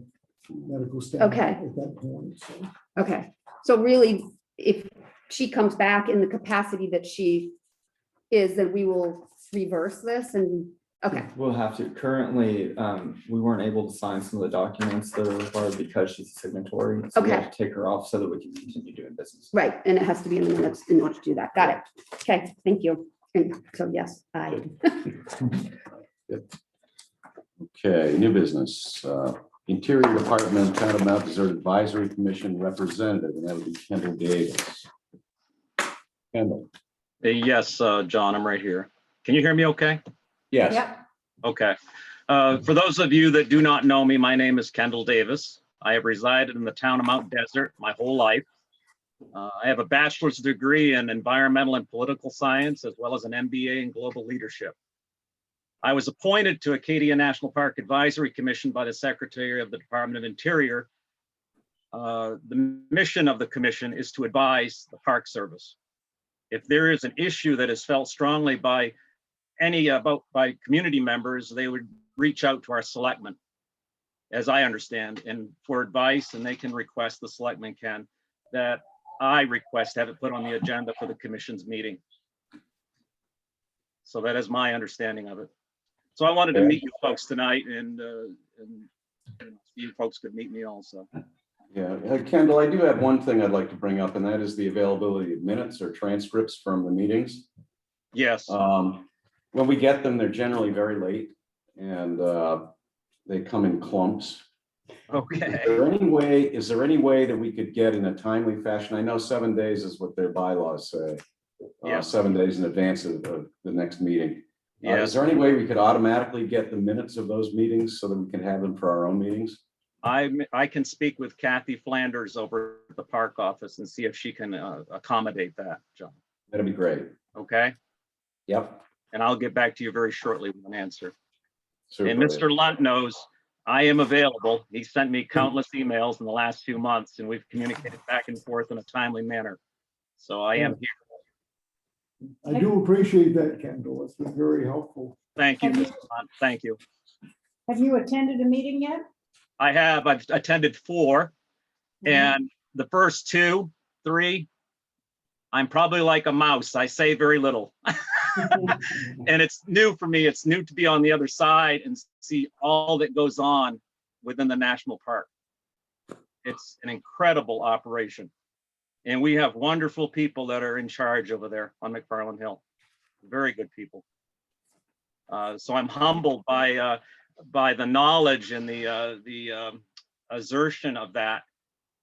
medical staff Okay. at that point. So okay. So really, if she comes back in the capacity that she is, then we will reverse this and, okay, We'll have to. Currently, we weren't able to sign some of the documents that are required because she's a signatory. So we Okay. have to take her off so that we can continue doing business. right, and it has to be in the minutes in order to do that. Got it. Okay, thank you. And so, yes, I. Okay, new business. Interior Department, Town of Mount Desert Advisory Commission representative, and that would be Kendall Davis. Kendall. Yes, John, I'm right here. Can you hear me okay? Yes. Yep. Okay. For those of you that do not know me, my name is Kendall Davis. I have resided in the town of Mount Desert my whole life. I have a bachelor's degree in environmental and political science, as well as an MBA in global leadership. I was appointed to Acadia National Park Advisory Commission by the Secretary of the Department of Interior. The mission of the commission is to advise the Park Service. If there is an issue that is felt strongly by by community members, they would reach out to our selectmen, as I understand, and for advice, and they can request, the selectmen can, that I request have it put on the agenda for the commission's meeting. So that is my understanding of it. So I wanted to meet you folks tonight, and you folks could meet me also. Yeah, Kendall, I do have one thing I'd like to bring up, and that is the availability of minutes or transcripts from the meetings. Yes. When we get them, they're generally very late, and they come in clumps. Okay. Is there any way that we could get in a timely fashion? I know 7 days is what their bylaws say. Yeah. 7 days in advance of the next meeting. Yeah. Is there any way we could automatically get the minutes of those meetings so that we can have them for our own meetings? I can speak with Kathy Flanders over at the park office and see if she can accommodate that, John. That'd be great. Okay? Yep. And I'll get back to you very shortly with an answer. Super. And Mr. Lunt knows I am available. He sent me countless emails in the last few months, and we've communicated back and forth in a timely manner. So I am here. I do appreciate that, Kendall. It's been very helpful. Thank you, Have you- Mr. Lunt. Thank you. Have you attended a meeting yet? I've attended 4, and the first 2, 3, I'm probably like a mouse. I say very little. And it's new for me. It's new to be on the other side and see all that goes on within the national park. It's an incredible operation. And we have wonderful people that are in charge over there on McFarland Hill. Very good people. So I'm humbled by the knowledge and the assertion of that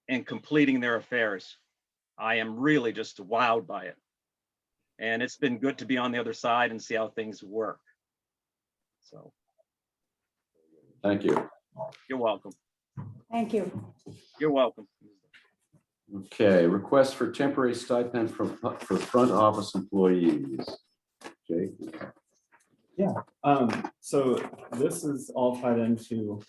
in completing their affairs. I am really just wowed by it. And it's been good to be on the other side and see how things work. So. Thank you. You're welcome. Thank you. You're welcome. Okay, request for temporary stipend for front office employees. Jake? Yeah, so this is all tied into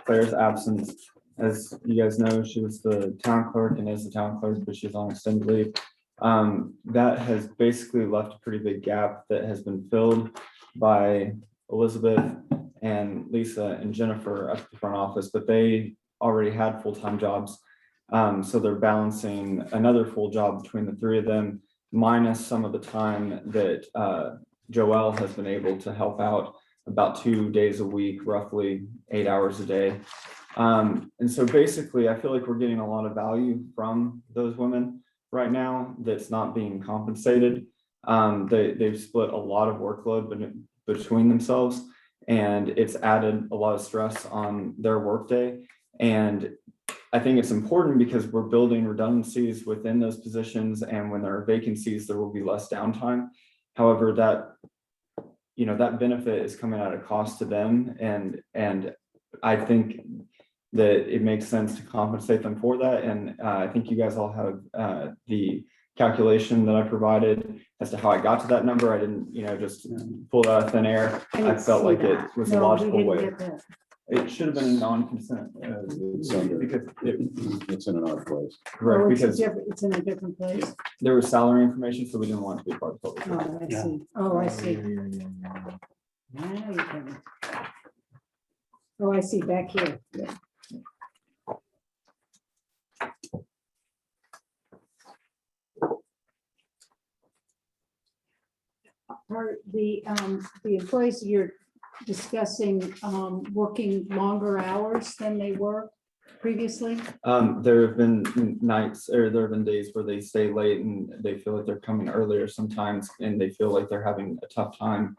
Claire's absence. As you guys know, she was the town clerk and is the town clerk, but she's on extended leave. That has basically left a pretty big gap that has been filled by Elizabeth and Lisa and Jennifer at the front office, but they already had full-time jobs. So they're balancing another full job between the 3 of them, minus some of the time that Joelle has been able to help out about 2 days a week, roughly 8 hours a day. And so basically, I feel like we're getting a lot of value from those women right now that's not being compensated. They've split a lot of workload between themselves, and it's added a lot of stress on their workday. And I think it's important because we're building redundancies within those positions, and when there are vacancies, there will be less downtime. However, that benefit is coming at a cost to them, and I think that it makes sense to compensate them for that. And I think you guys all have the calculation that I provided as to how I got to that number. I didn't, just pull it out of thin air. I felt like it was a logical way. It should have been a non-consent. It's in an odd place. Correct, Oh, because it's in a different place. there was salary information, so we didn't want it to be part of public. Oh, I see. Oh, I see. Now you can. Oh, I see, back here. Yeah. Are the employees you're discussing working longer hours than they were previously? There have been nights, or there have been days where they stay late and they feel like they're coming earlier sometimes, and they feel like they're having a tough time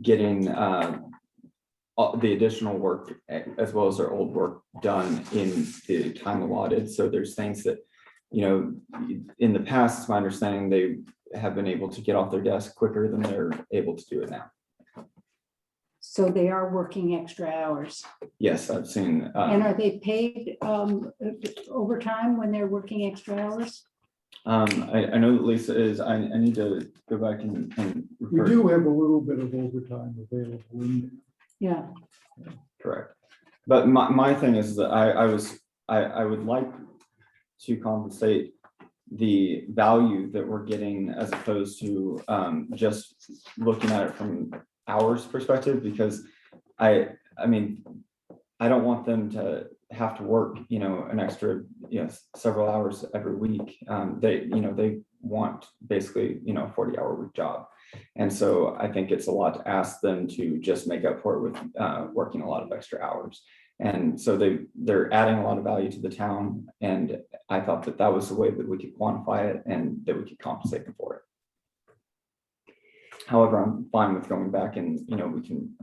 getting the additional work as well as their old work done in the time allotted. So there's things that, in the past, it's my understanding they have been able to get off their desk quicker than they're able to do it now. So they are working extra hours. Yes, I've seen. And are they paid overtime when they're working extra hours? I know that Lisa is. I need to go back and We do have a little bit of overtime available in there. Yeah. Correct. But my thing is that I would like to compensate the value that we're getting as opposed to just looking at it from hours perspective, because I mean, I don't want them to have to work, an extra, several hours every week. They want basically, a 40-hour week job. And so I think it's a lot to ask them to just make up for it with working a lot of extra hours. And so they're adding a lot of value to the town. And I thought that that was the way that we could quantify it and that we could compensate them for it. However, I'm fine with going back and, we can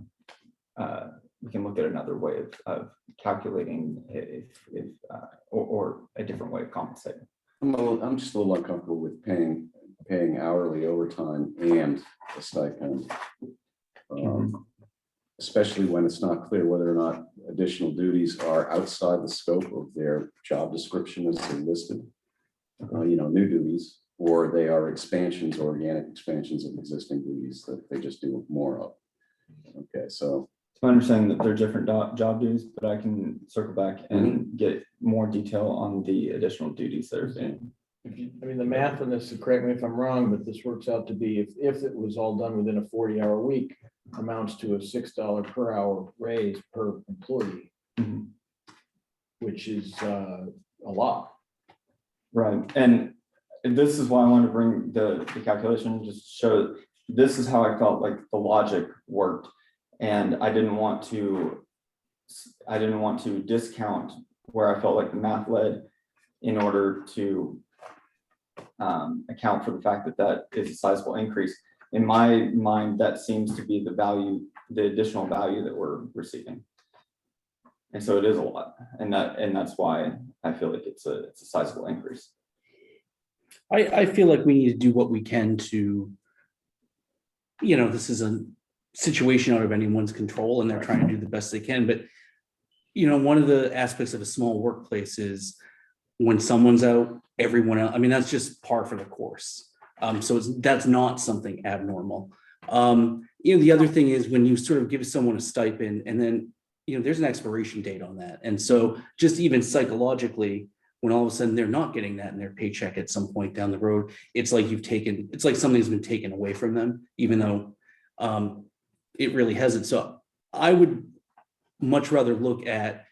we can look at another way of calculating or a different way of compensating. I'm just a little uncomfortable with paying hourly overtime and a stipend. Especially when it's not clear whether or not additional duties are outside the scope of their job description as they're listed. New duties, or they are expansions, organic expansions of existing duties that they just do more of. Okay, so. I understand that they're different job duties, but I can circle back and get more detail on the additional duties that are being. I mean, the math on this, correct me if I'm wrong, but this works out to be, if it was all done within a 40-hour week, amounts to a $6 per hour raise per employee, which is a lot. Right, and this is why I wanted to bring the calculation, just show, this is how I felt like the logic worked. And I didn't want to discount where I felt like the math led in order to account for the fact that that is a sizable increase. In my mind, that seems to be the value, the additional value that we're receiving. And so it is a lot, and that's why I feel like it's a sizable increase. I feel like we need to do what we can to, this is a situation out of anyone's control and they're trying to do the best they can. But, one of the aspects of a small workplace is when someone's out, everyone else, that's just par for the course. So that's not something abnormal. The other thing is when you sort of give someone a stipend and then, there's an expiration date on that. And so just even psychologically, when all of a sudden they're not getting that in their paycheck at some point down the road, it's like something's been taken away from them, even though it really hasn't. So I would much rather look at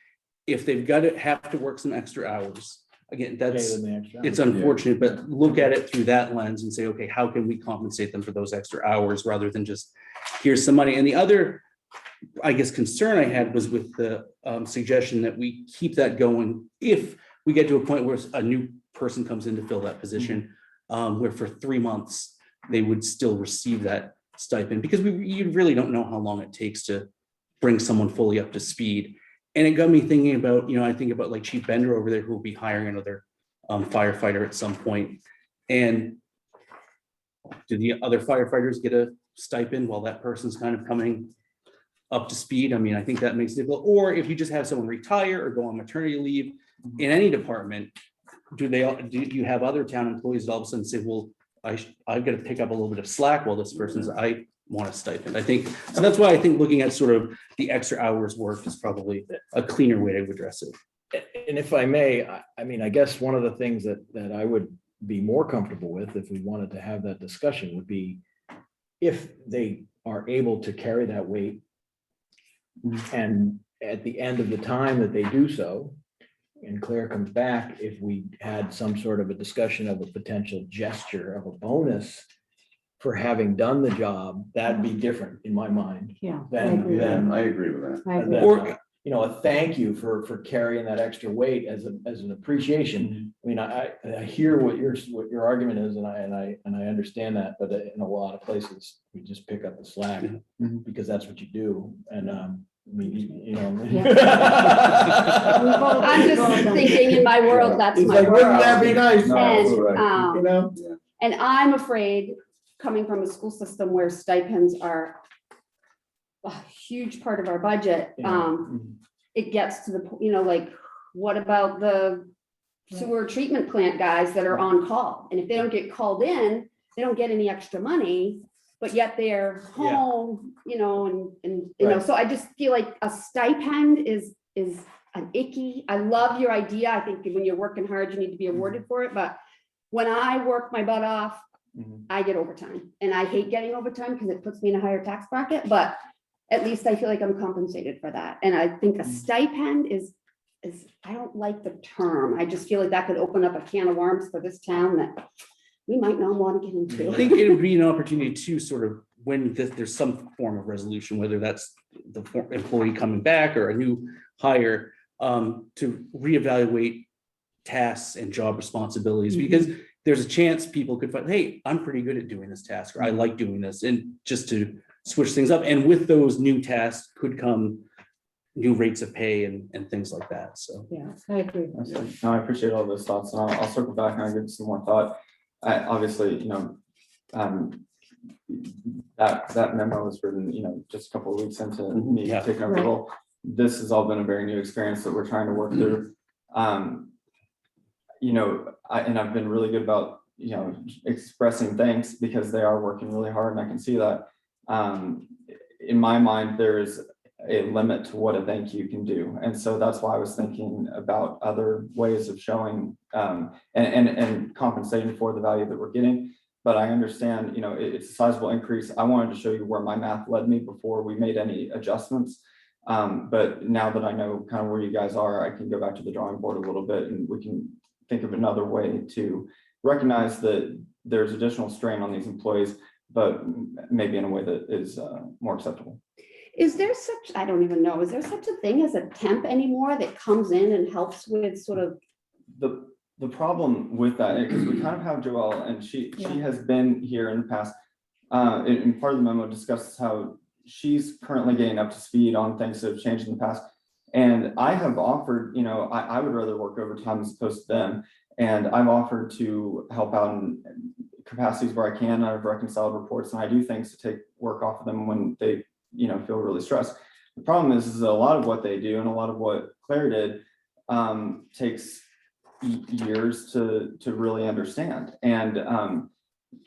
if they've got to have to work some extra hours. Again, it's unfortunate, but look at it through that lens and say, okay, how can we compensate them for those extra hours rather than just here's some money? And the other, I guess, concern I had was with the suggestion that we keep that going if we get to a point where a new person comes in to fill that position, where for 3 months they would still receive that stipend, because you really don't know how long it takes to bring someone fully up to speed. And it got me thinking about, I think about like Chief Bender over there, who will be hiring another firefighter at some point. And do the other firefighters get a stipend while that person's kind of coming up to speed? I think that makes it difficult. Or if you just have someone retire or go on maternity leave in any department, do you have other town employees that all of a sudden say, well, I've got to pick up a little bit of slack while this person's, I want a stipend. I think, so that's why I think looking at sort of the extra hours worked is probably a cleaner way to address it. And if I may, I guess one of the things that I would be more comfortable with if we wanted to have that discussion would be if they are able to carry that weight, and at the end of the time that they do so, and Claire comes back, if we had some sort of a discussion of a potential gesture of a bonus for having done the job, that'd be different in my mind. Yeah. I agree with that. Or, a thank you for carrying that extra weight as an appreciation. I hear what your argument is, and I understand that, but in a lot of places we just pick up the slack because that's what you do. And I'm just thinking in my world, that's my world. Wouldn't that be nice? And I'm afraid, coming from a school system where stipends are a huge part of our budget, it gets to the like, what about the sewer treatment plant guys that are on call? And if they don't get called in, they don't get any extra money, but yet they're home, so I just feel like a stipend is an icky. I love your idea. I think when you're working hard, you need to be awarded for it. But when I work my butt off, I get overtime, and I hate getting overtime because it puts me in a higher tax bracket, but at least I feel like I'm compensated for that. And I think a stipend is I don't like the term. I just feel like that could open up a can of worms for this town that we might not want to get into. I think it would be an opportunity to sort of, when there's some form of resolution, whether that's the employee coming back or a new hire, to reevaluate tasks and job responsibilities, because there's a chance people could find, hey, I'm pretty good at doing this task, or I like doing this, and just to switch things up. And with those new tasks could come new rates of pay and things like that, so. Yeah, I agree. No, I appreciate all those thoughts, and I'll circle back and I'll give some more thought. Obviously, that memo was written, just a couple of weeks into me Yeah. taking over the role. This has all been a very new experience that we're trying to work through. And I've been really good about, expressing thanks because they are working really hard, and I can see that. In my mind, there's a limit to what a thank you can do. And so that's why I was thinking about other ways of showing and compensating for the value that we're getting. But I understand, it's a sizable increase. I wanted to show you where my math led me before we made any adjustments. But now that I know kind of where you guys are, I can go back to the drawing board a little bit and we can think of another way to recognize that there's additional strain on these employees, but maybe in a way that is more acceptable. Is there I don't even know, is there such a thing as a temp anymore that comes in and helps with sort of? The problem with that, because we kind of have Joelle, and she has been here in the past, and part of the memo discusses how she's currently getting up to speed on things that have changed in the past. And I have offered, I would rather work overtime as opposed to them. And I've offered to help out in capacities where I can. I've reconciled reports and I do things to take work off of them when they, feel really stressed. The problem is a lot of what they do and a lot of what Claire did takes years to really understand. And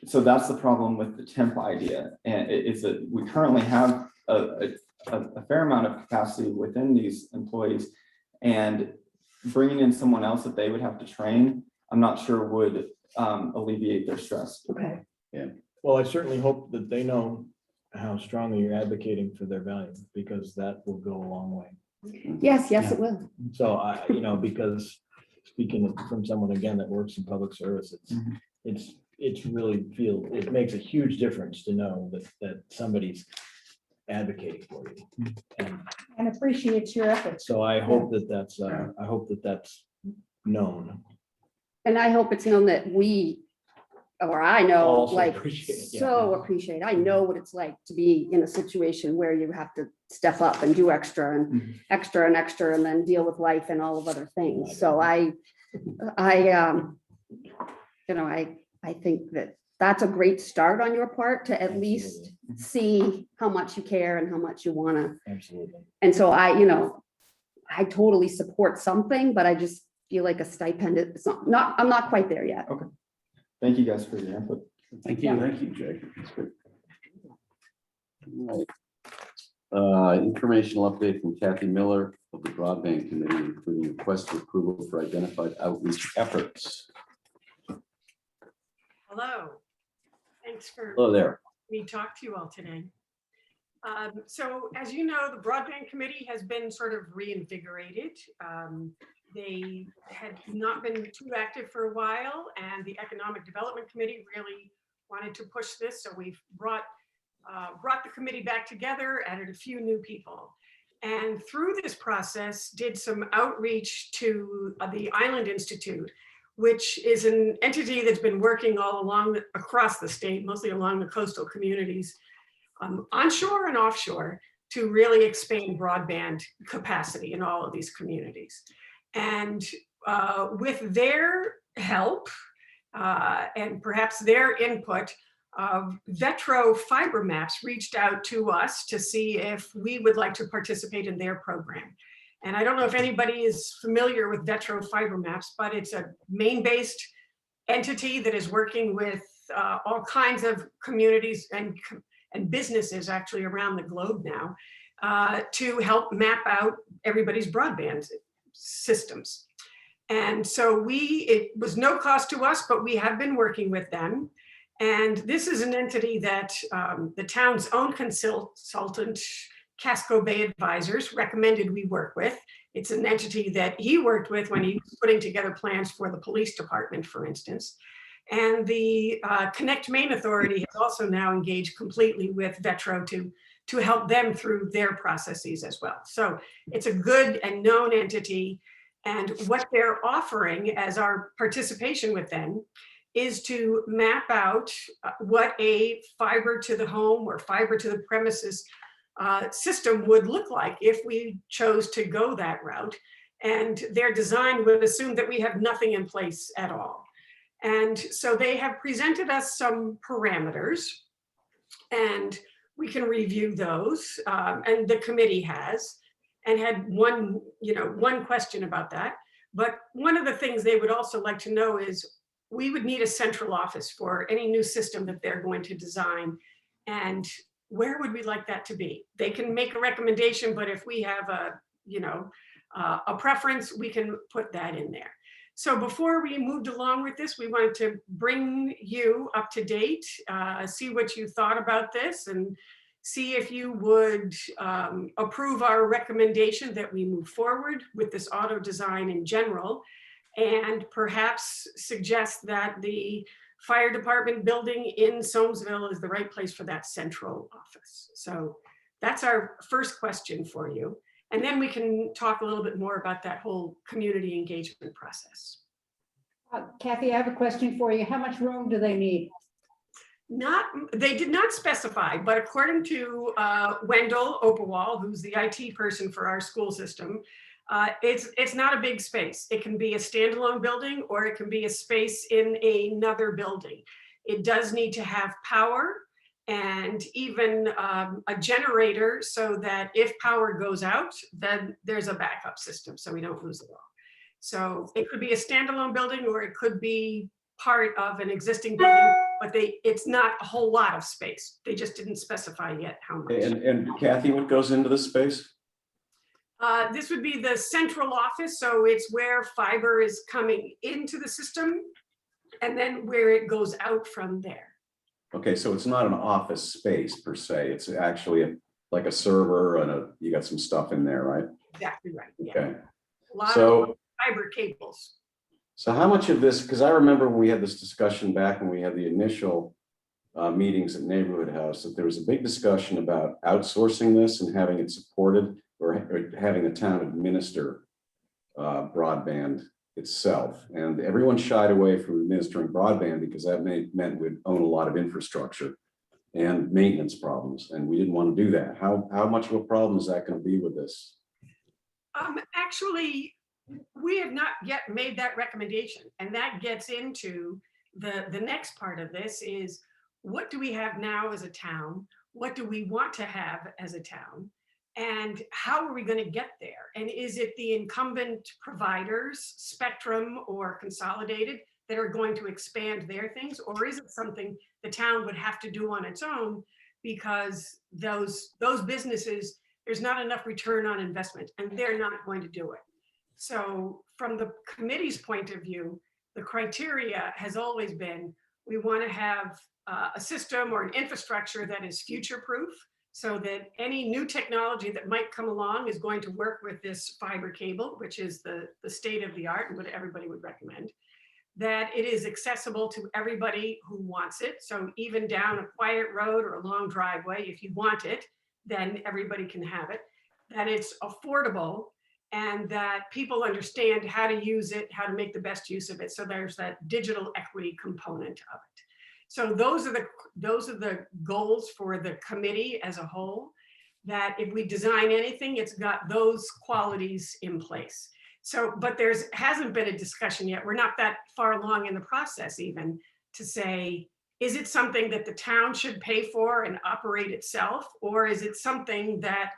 so that's the problem with the temp idea. And is that we currently have a fair amount of capacity within these employees, and bringing in someone else that they would have to train, I'm not sure would alleviate their stress. Okay. Yeah. Well, I certainly hope that they know how strongly you're advocating for their value, because that will go a long way. Yes, it will. So because speaking from someone again that works in public service, it's really it makes a huge difference to know that somebody's advocating for you And appreciates your efforts. So I hope that's known. And I hope it's known that I know, Also like, appreciate it, yeah. so appreciate. I know what it's like to be in a situation where you have to step up and do extra and extra and extra, and then deal with life and all of other things. So I think that's a great start on your part to at least see how much you care and how much you want to. Absolutely. And so I totally support something, but I just feel like a stipend, I'm not quite there yet. Okay. Thank you guys for your input. Thank you. Thank you, Jake. That's good. All right. Informational update from Kathy Miller of the Broadband Committee, including request for approval for identified outreach efforts. Hello. Thanks for Hello there. me talk to you all today. So as you know, the Broadband Committee has been sort of reinvigorated. They had not been too active for a while, and the Economic Development Committee really wanted to push this. So we've brought the committee back together, added a few new people. And through this process, did some outreach to the Island Institute, which is an entity that's been working all along across the state, mostly along the coastal communities, onshore and offshore, to really expand broadband capacity in all of these communities. And with their help and perhaps their input, Vetro Fiber Maps reached out to us to see if we would like to participate in their program. And I don't know if anybody is familiar with Vetro Fiber Maps, but it's a Maine-based entity that is working with all kinds of communities and businesses actually around the globe now to help map out everybody's broadband systems. And so it was no cost to us, but we have been working with them. And this is an entity that the town's own consultant, Casco Bay Advisors, recommended we work with. It's an entity that he worked with when he was putting together plans for the police department, for instance. And the Connect Maine Authority has also now engaged completely with Vetro to help them through their processes as well. So it's a good and known entity. And what they're offering as our participation with them is to map out what a fiber to the home or fiber to the premises system would look like if we chose to go that route. And their design would assume that we have nothing in place at all. And so they have presented us some parameters, and we can review those, and the committee has, and had one question about that. But one of the things they would also like to know is we would need a central office for any new system that they're going to design. And where would we like that to be? They can make a recommendation, but if we have a preference, we can put that in there. So before we moved along with this, we wanted to bring you up to date, see what you thought about this, and see if you would approve our recommendation that we move forward with this auto design in general, and perhaps suggest that the fire department building in Soamesville is the right place for that central office. So that's our first question for you. And then we can talk a little bit more about that whole community engagement process. Kathy, I have a question for you. How much room do they need? They did not specify, but according to Wendell Opawal, who's the IT person for our school system, it's not a big space. It can be a standalone building, or it can be a space in another building. It does need to have power, and even a generator, so that if power goes out, then there's a backup system so we don't lose it all. So it could be a standalone building, or it could be part of an existing building, but it's not a whole lot of space. They just didn't specify yet how much. And Kathy, what goes into this space? This would be the central office, so it's where fiber is coming into the system, and then where it goes out from there. Okay, so it's not an office space per se. It's actually like a server and you got some stuff in there, right? Exactly right. Yeah. Okay. A lot So, of fiber cables. so how much of this, because I remember when we had this discussion back when we had the initial meetings at Neighborhood House, that there was a big discussion about outsourcing this and having it supported, or having the town administer broadband itself. And everyone shied away from administering broadband because that meant we'd own a lot of infrastructure and maintenance problems. And we didn't want to do that. How much of a problem is that going to be with this? Actually, we have not yet made that recommendation. And that gets into the next part of this is, what do we have now as a town? What do we want to have as a town? And how are we going to get there? And is it the incumbent providers, Spectrum or Consolidated, that are going to expand their things? Or is it something the town would have to do on its own, because those businesses, there's not enough return on investment and they're not going to do it. So from the committee's point of view, the criteria has always been, we want to have a system or an infrastructure that is future-proof, so that any new technology that might come along is going to work with this fiber cable, which is the state of the art and what everybody would recommend. That it is accessible to everybody who wants it. So even down a quiet road or a long driveway, if you want it, then everybody can have it. That it's affordable, and that people understand how to use it, how to make the best use of it. So there's that digital equity component of it. So those are the goals for the committee as a whole, that if we design anything, it's got those qualities in place. So, but hasn't been a discussion yet. We're not that far along in the process even to say, is it something that the town should pay for and operate itself? Or is it something that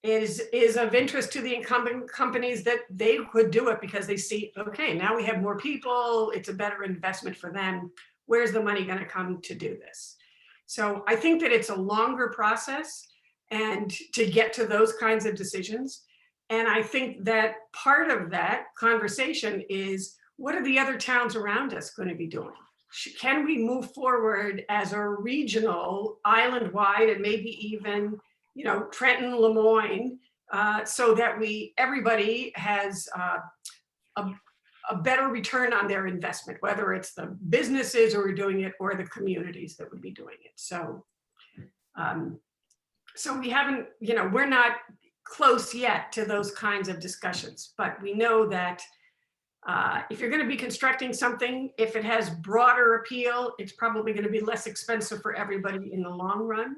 is of interest to the incumbent companies that they could do it because they see, okay, now we have more people, it's a better investment for them. Where's the money going to come to do this? So I think that it's a longer process and to get to those kinds of decisions. And I think that part of that conversation is, what are the other towns around us going to be doing? Can we move forward as a regional, island-wide, and maybe even, Trenton, Lemoyne, so that everybody has a better return on their investment, whether it's the businesses who are doing it or the communities that would be doing it. So, so we haven't, we're not close yet to those kinds of discussions, but we know that if you're going to be constructing something, if it has broader appeal, it's probably going to be less expensive for everybody in the long run.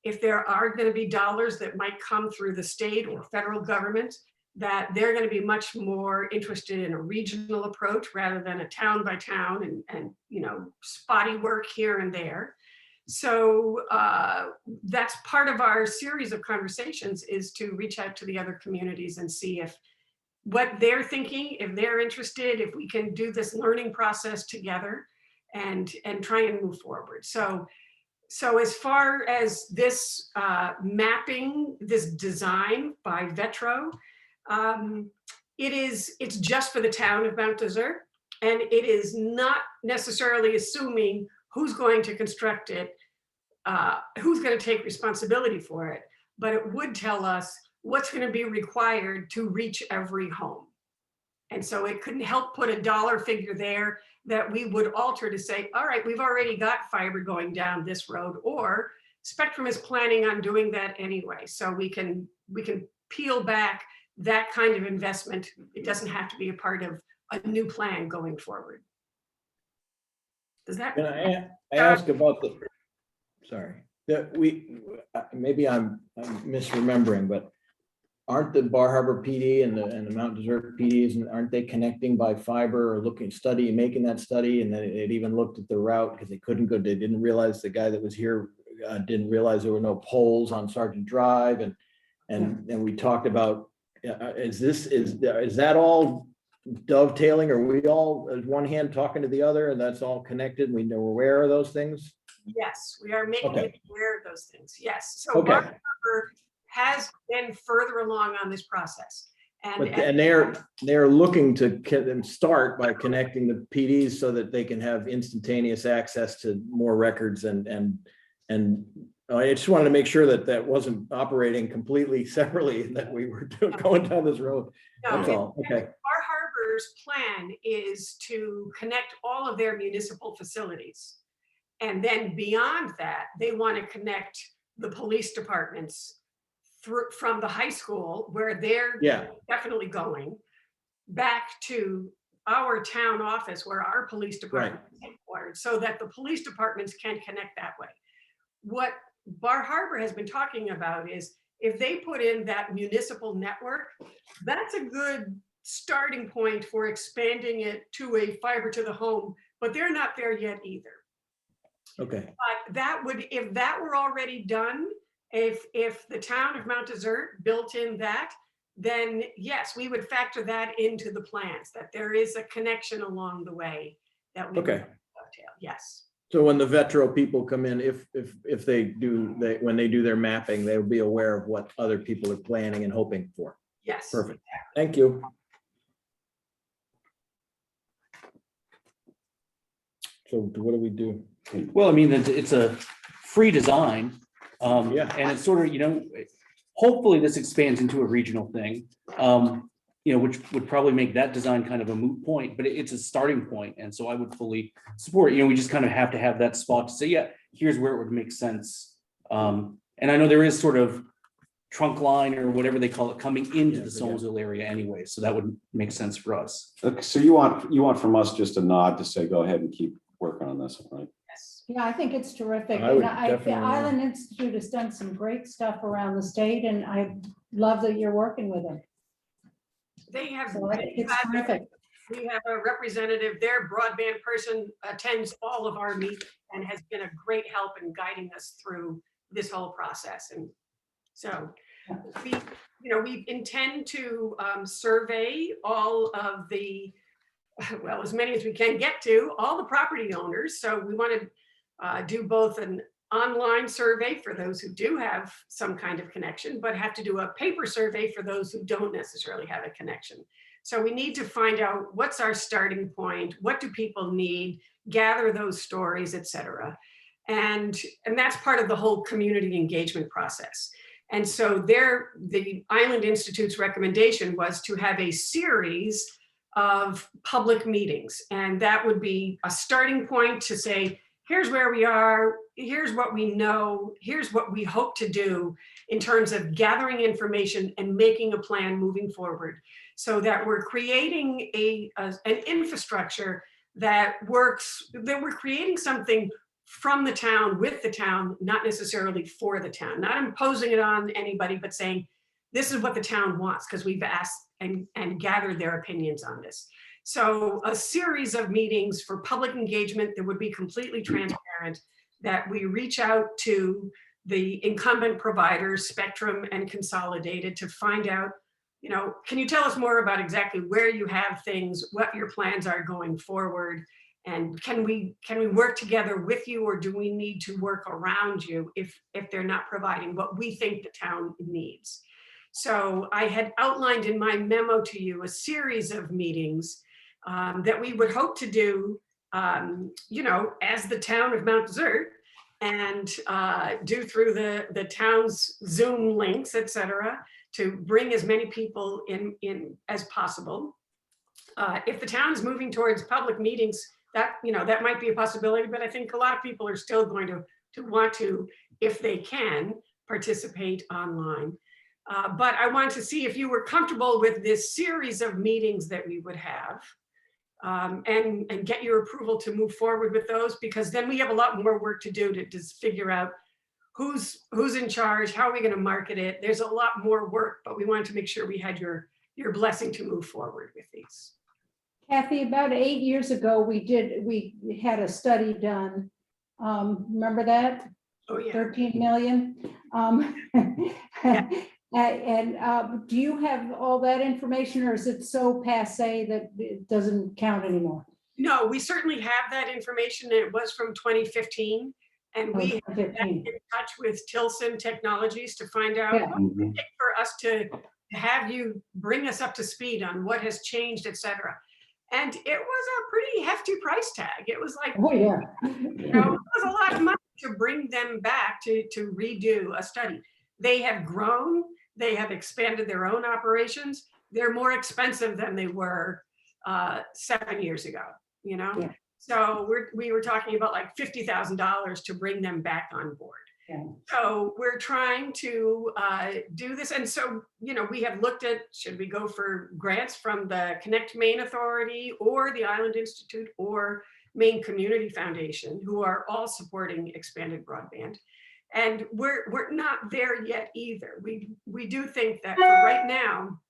if there are going to be dollars that might come through the state or federal government, that they're going to be much more interested in a regional approach rather than a town by town and spotty work here and there. So that's part of our series of conversations, is to reach out to the other communities and see if what they're thinking, if they're interested, if we can do this learning process together and try and move forward. So as far as this mapping, this design by Vetro, it's just for the town of Mount Desert, and it is not necessarily assuming who's going to construct it, who's going to take responsibility for it, but it would tell us what's going to be required to reach every home. And so it couldn't help put a dollar figure there that we would alter to say, all right, we've already got fiber going down this road, or Spectrum is planning on doing that anyway. So we can peel back that kind of investment. It doesn't have to be a part of a new plan going forward. Does that? Can I ask about the, sorry, that maybe I'm misremembering, but aren't the Bar Harbor PD and the Mount Desert PDs, and aren't they connecting by fiber or making that study? And then it even looked at the route because they couldn't go, they didn't realize the guy that was here didn't realize there were no poles on Sergeant Drive. And we talked about, is that all dovetailing? Are we all as one hand talking to the other and that's all connected? We're aware of those things? Yes, we are making Okay. it aware of those things. Yes. So Okay. Bar Harbor has been further along on this process. And they're looking to start by connecting the PDs so that they can have instantaneous access to more records and I just wanted to make sure that that wasn't operating completely separately and that we were going down this road. No, That's all. Okay. Bar Harbor's plan is to connect all of their municipal facilities. And then beyond that, they want to connect the police departments from the high school, where they're definitely going, back to our town office where our police department is headquartered, so that the police departments can connect that way. What Bar Harbor has been talking about is, if they put in that municipal network, that's a good starting point for expanding it to a fiber to the home, but they're not there yet either. Okay. But that would, if that were already done, if the town of Mount Desert built in that, then yes, we would factor that into the plans, that there is a connection along the way that we would dovetail. Yes. So when the Vetro people come in, if they do, when they do their mapping, they'll be aware of what other people are planning and hoping for. Yes. Perfect. Thank you. So what do we do? Well, I mean, it's a free design. And it's sort of, hopefully this expands into a regional thing, which would probably make that design kind of a moot point, but it's a starting point. And so I would fully support, we just kind of have to have that spot to say, yeah, here's where it would make sense. And I know there is sort of trunk line or whatever they call it coming into the Soamesville area anyway. So that would make sense for us. Okay, so you want from us just a nod to say, go ahead and keep working on this, right? Yeah, I think it's terrific. I would And the definitely- Island Institute has done some great stuff around the state, and I love that you're working with them. They have, So I think it's terrific. we have a representative, their broadband person attends all of our meetings and has been a great help in guiding us through this whole process. And so we intend to survey all of the, well, as many as we can get to, all the property owners. So we want to do both an online survey for those who do have some kind of connection, but have to do a paper survey for those who don't necessarily have a connection. So we need to find out what's our starting point, what do people need, gather those stories, et cetera. And that's part of the whole community engagement process. And so the Island Institute's recommendation was to have a series of public meetings. And that would be a starting point to say, here's where we are, here's what we know, here's what we hope to do in terms of gathering information and making a plan moving forward, so that we're creating an infrastructure that works, that we're creating something from the town, with the town, not necessarily for the town, not imposing it on anybody, but saying, this is what the town wants, because we've asked and gathered their opinions on this. So a series of meetings for public engagement that would be completely transparent, that we reach out to the incumbent providers, Spectrum and Consolidated, to find out, can you tell us more about exactly where you have things, what your plans are going forward? And can we work together with you, or do we need to work around you if they're not providing what we think the town needs? So I had outlined in my memo to you a series of meetings that we would hope to do, as the town of Mount Desert, and do through the town's Zoom links, et cetera, to bring as many people in as possible. If the town is moving towards public meetings, that might be a possibility, but I think a lot of people are still going to want to, if they can, participate online. But I wanted to see if you were comfortable with this series of meetings that we would have, and get your approval to move forward with those, because then we have a lot more work to do to just figure out who's in charge, how are we going to market it. There's a lot more work, but we wanted to make sure we had your blessing to move forward with these. Kathy, about 8 years ago, we had a study done. Remember that? Oh, yeah. 13 million. And do you have all that information, or is it so passé that it doesn't count anymore? No, we certainly have that information. It was from 2015. And we have been in touch with Tilson Technologies to find out what it would take for us to have you bring us up to speed on what has changed, et cetera. And it was a pretty hefty price tag. It was like, oh yeah, it was a lot of money to bring them back to redo a study. They have grown, they have expanded their own operations. They're more expensive than they were 7 years ago, Yeah. So we were talking about like $50,000 to bring them back on board. Yeah. So we're trying to do this. And so, we have looked at, should we go for grants from the Connect Maine Authority or the Island Institute or Maine Community Foundation, who are all supporting expanded broadband. And we're not there yet either. We do think that for right now,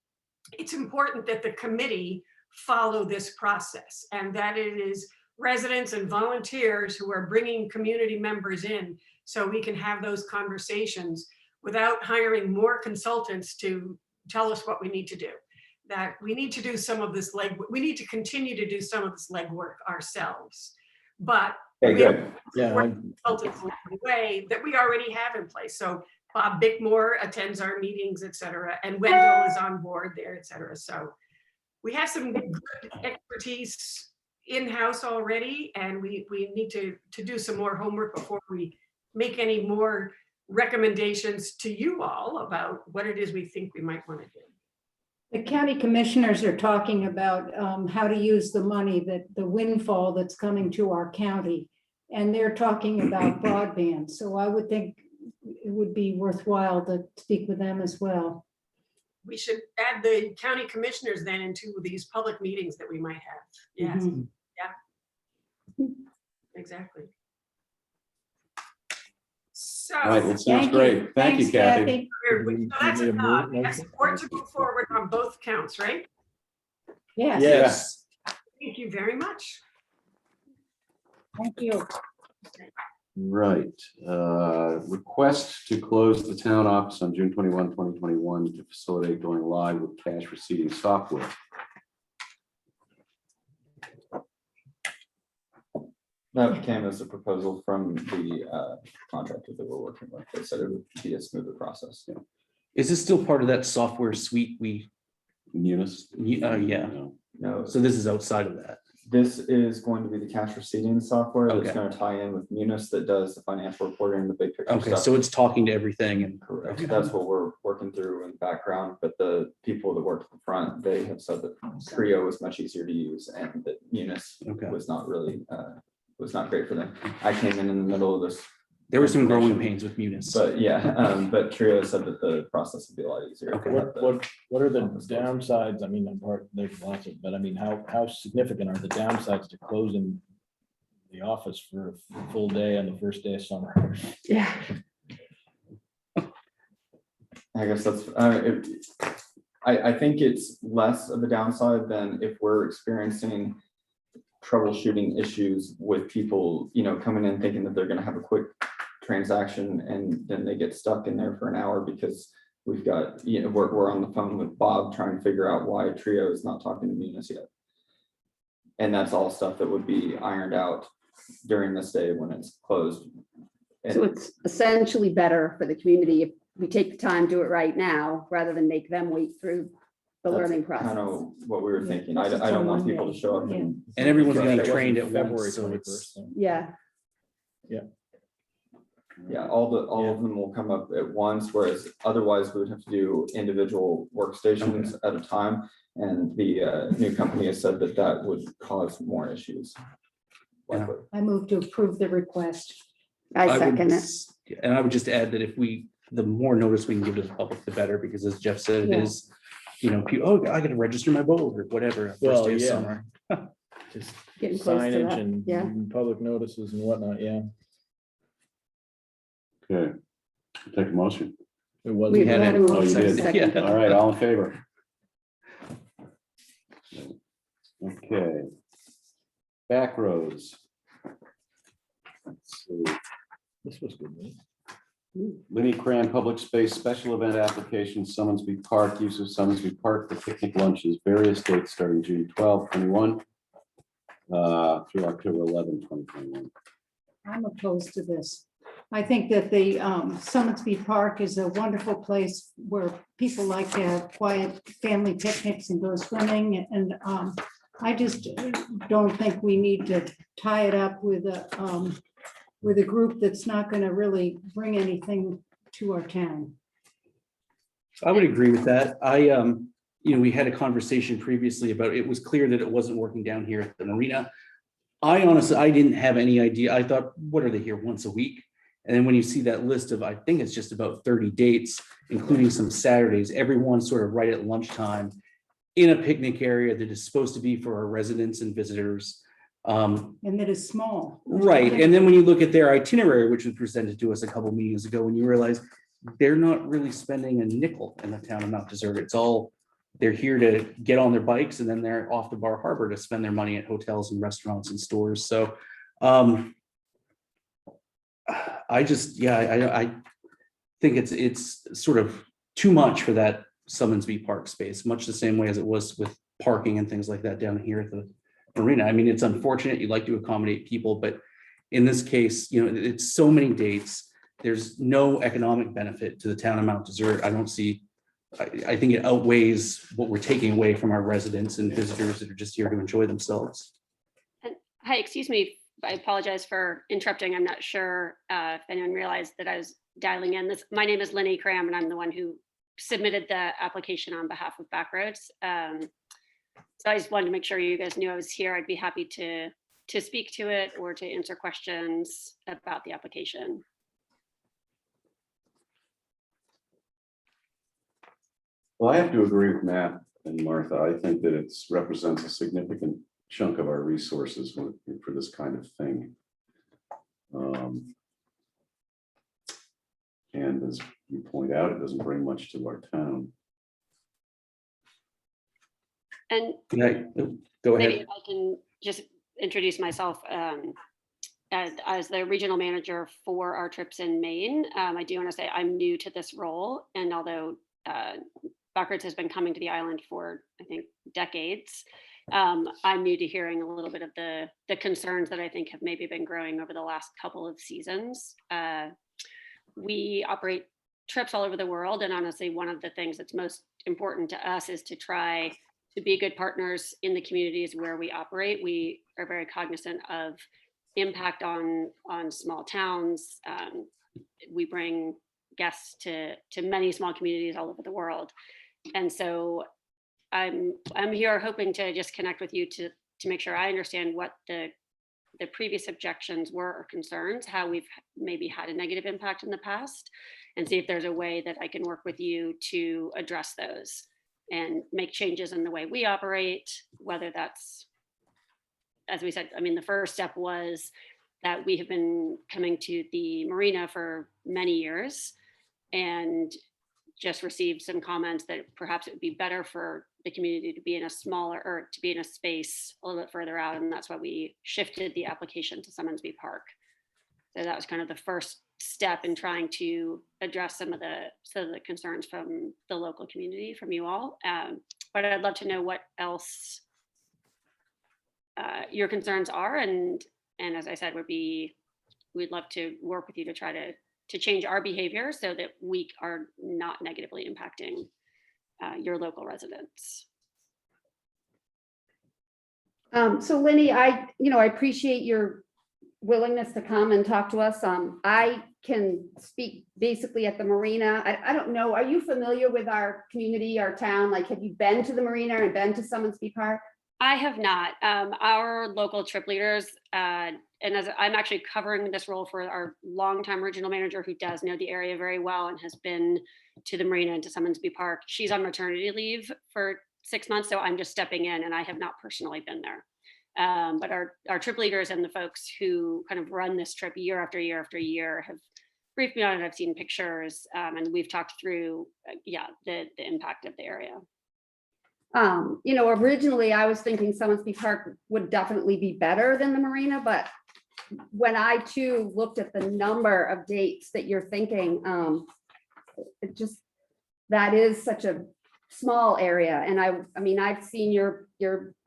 it's important that the committee follow this process, and that it is residents and volunteers who are bringing community members in, so we can have those conversations without hiring more consultants to tell us what we need to do. That we need to do some of this we need to continue to do some of this legwork ourselves. But we have consultants along the way that we already have in place. So Bob Bickmore attends our meetings, et cetera, and Wendell is on board there, et cetera. So we have some good expertise in-house already, and we need to do some more homework before we make any more recommendations to you all about what it is we think we might want to do. The county commissioners are talking about how to use the money, that the windfall that's coming to our county, and they're talking about broadband. So I would think it would be worthwhile to speak with them as well. We should add the county commissioners then into these public meetings that we might have. Yes. Yeah. Exactly. So. All right, that sounds great. Thank you, Kathy. So that's enough support to move forward on both counts, right? Yes. Yes. Thank you very much. Thank you. Right. Request to close the town office on June 21, 2021 to facilitate going live with cash receiving software. That came as a proposal from the contractor that we're working with. They said it would be a smoother process. Yeah. Is this still part of that software suite Munis? yeah. No, So this is outside of that. this is going to be the cash receiving software that's Okay. going to tie in with Munis that does the financial reporting and the big picture Okay, stuff. so it's talking to everything and. Correct. Okay. That's what we're working through in the background, but the people that worked at the front, they have said that Creo was much easier to use and that Munis Okay. was not really, was not great for them. I came in the middle of this. There were some growing information, pains with Munis. But yeah, but Creo said that the process would be a lot easier. Okay. What are the downsides? I mean, there's lots of, but I mean, how significant are the downsides to closing the office for a full day on the first day of summer. Yeah. I guess that's, I think it's less of a downside than if we're experiencing troubleshooting issues with people, coming in thinking that they're gonna have a quick transaction and then they get stuck in there for an hour because we've got, we're on the phone with Bob trying to figure out why Trio is not talking to Munis yet. And that's all stuff that would be ironed out during this day when it's closed. So it's essentially better for the community if we take the time, do it right now, rather than make them wait through the learning process. Kind of what we were thinking. I don't want people to show up and everyone's Yeah, getting it wasn't trained at February once, so 21st, it's, so, Yeah. yeah, all of them will come up at once, whereas otherwise we would have to do individual workstations at a time. And the new company has said that that would cause more issues. Yeah. I move to approve the request. I would second it. s- And I would just add that the more notice we can give to the public, the better, because as Jeff said, it Yeah. is, people, oh, I gotta register my boat or whatever. first Well, day of yeah. summer. Just Getting close to signage that, and yeah. public notices and whatnot, yeah. Okay, take a motion. It was. We had had it. a Oh, you motion, did. second. Yeah. All right, all in favor? Okay. Back roads. Let's see. This was good. Right? Lenny Cran Public Space Special Event Application, Summonsby Park, use of Summonsby Park for picnic lunches, various dates starting June 12, 21 through October 11, 2021. I'm opposed to this. I think that the Summonsby Park is a wonderful place where people like to have quiet family picnics and go swimming. And I just don't think we need to tie it up with a group that's not going to really bring anything to our town. I would agree with that. We had a conversation previously about, it was clear that it wasn't working down here at the marina. I honestly, I didn't have any idea. I thought, what are they here once a week? And then when you see that list of, I think it's just about 30 dates, including some Saturdays, everyone's sort of right at lunchtime in a picnic area that is supposed to be for our residents and visitors. And that is small. Right. And then when you look at their itinerary, which was presented to us a couple meetings ago, and you realize they're not really spending a nickel in the town of Mount Desert. It's all, they're here to get on their bikes and then they're off to Bar Harbor to spend their money at hotels and restaurants and stores. So I think it's sort of too much for that Summonsby Park space, much the same way as it was with parking and things like that down here at the marina. I mean, it's unfortunate, you'd like to accommodate people, but in this case, it's so many dates. There's no economic benefit to the town of Mount Desert. I don't see, I think it outweighs what we're taking away from our residents and visitors that are just here to enjoy themselves. Hi, excuse me. I apologize for interrupting. I'm not sure if anyone realized that I was dialing in. My name is Lenny Cram, and I'm the one who submitted the application on behalf of Backroads. So I just wanted to make sure you guys knew I was here. I'd be happy to speak to it or to answer questions about the application. Well, I have to agree with Matt and Martha. I think that it represents a significant chunk of our resources for this kind of thing. And as you point out, it doesn't bring much to our town. And Go maybe ahead. if I can just introduce myself as the regional manager for our trips in Maine. I do want to say I'm new to this role, and although Backroads has been coming to the island for, I think, decades, I'm new to hearing a little bit of the concerns that I think have maybe been growing over the last couple of seasons. We operate trips all over the world, and honestly, one of the things that's most important to us is to try to be good partners in the communities where we operate. We are very cognizant of impact on small towns. We bring guests to many small communities all over the world. And so I'm here hoping to just connect with you to make sure I understand what the previous objections were or concerns, how we've maybe had a negative impact in the past, and see if there's a way that I can work with you to address those and make changes in the way we operate, whether that's as we said, I mean, the first step was that we have been coming to the marina for many years and just received some comments that perhaps it would be better for the community to be in a smaller, or to be in a space a little bit further out. And that's why we shifted the application to Summonsby Park. So that was kind of the first step in trying to address some of the concerns from the local community, from you all. But I'd love to know what else your concerns are. And as I said, we'd love to work with you to try to change our behavior so that we are not negatively impacting your local residents. So Lenny, I appreciate your willingness to come and talk to us. I can speak basically at the marina. I don't know, are you familiar with our community, our town? Like, have you been to the marina and been to Summonsby Park? I have not. Our local trip leaders, and as I'm actually covering this role for our longtime regional manager who does know the area very well and has been to the marina and to Summonsby Park. She's on maternity leave for 6 months, so I'm just stepping in, and I have not personally been there. But our trip leaders and the folks who kind of run this trip year after year after year have briefed me on it. I've seen pictures, and we've talked through, the impact of the area. Originally I was thinking Summonsby Park would definitely be better than the marina, but when I too looked at the number of dates that you're thinking, that is such a small area. And I mean, I've seen your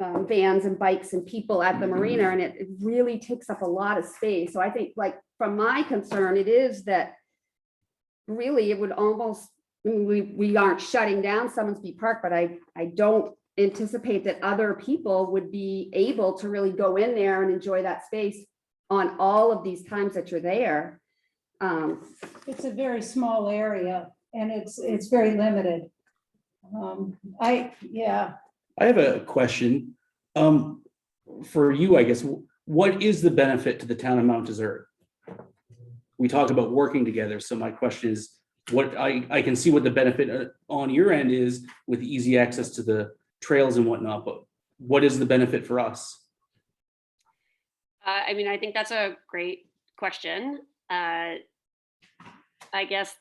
vans and bikes and people at the marina, and it really takes up a lot of space. So I think, like, from my concern, it is that really it would almost, we aren't shutting down Summonsby Park, but I don't anticipate that other people would be able to really go in there and enjoy that space on all of these times that you're there. It's a very small area and it's very limited. I have a question for you, I guess. What is the benefit to the town of Mount Desert? We talk about working together. So my question is, what I can see what the benefit on your end is with easy access to the trails and whatnot, but what is the benefit for us? I mean, I think that's a great question. I guess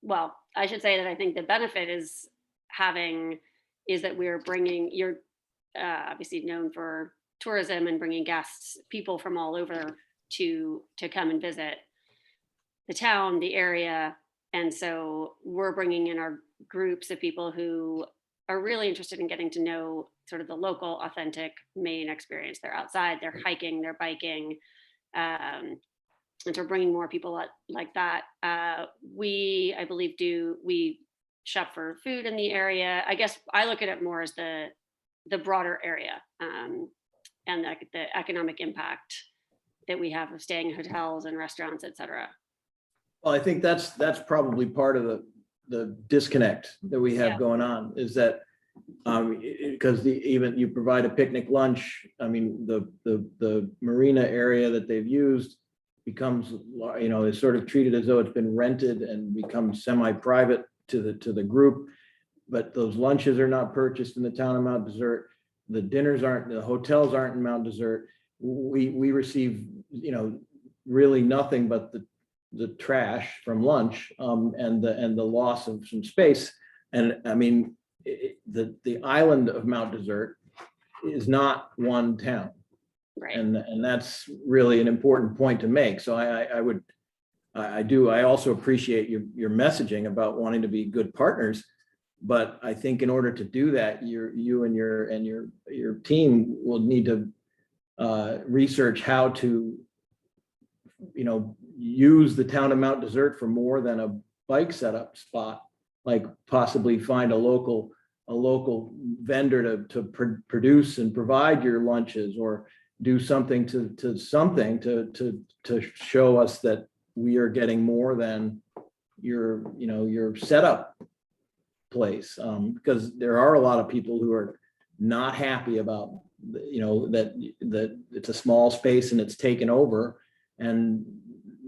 well, I should say that I think the benefit is that we're bringing, you're obviously known for tourism and bringing guests, people from all over to come and visit the town, the area. And so we're bringing in our groups of people who are really interested in getting to know sort of the local, authentic Maine experience. They're outside, they're hiking, they're biking. And so we're bringing more people like that. We, I believe, we shop for food in the area. I guess I look at it more as the broader area and the economic impact that we have of staying in hotels and restaurants, et cetera. Well, I think that's probably part of the disconnect that we have going on, is that because even you provide a picnic lunch. I mean, the marina area that they've used becomes, is sort of treated as though it's been rented and becomes semi-private to the group. But those lunches are not purchased in the town of Mount Desert. The hotels aren't in Mount Desert. We receive, really nothing but the trash from lunch and the loss of some space. And I mean, the island of Mount Desert is not one town. Right. And that's really an important point to make. So I also appreciate your messaging about wanting to be good partners. But I think in order to do that, you and your team will need to research how to, use the town of Mount Desert for more than a bike setup spot, like possibly find a local vendor to produce and provide your lunches, or do something to show us that we are getting more than your setup place, because there are a lot of people who are not happy about that it's a small space and it's taken over, and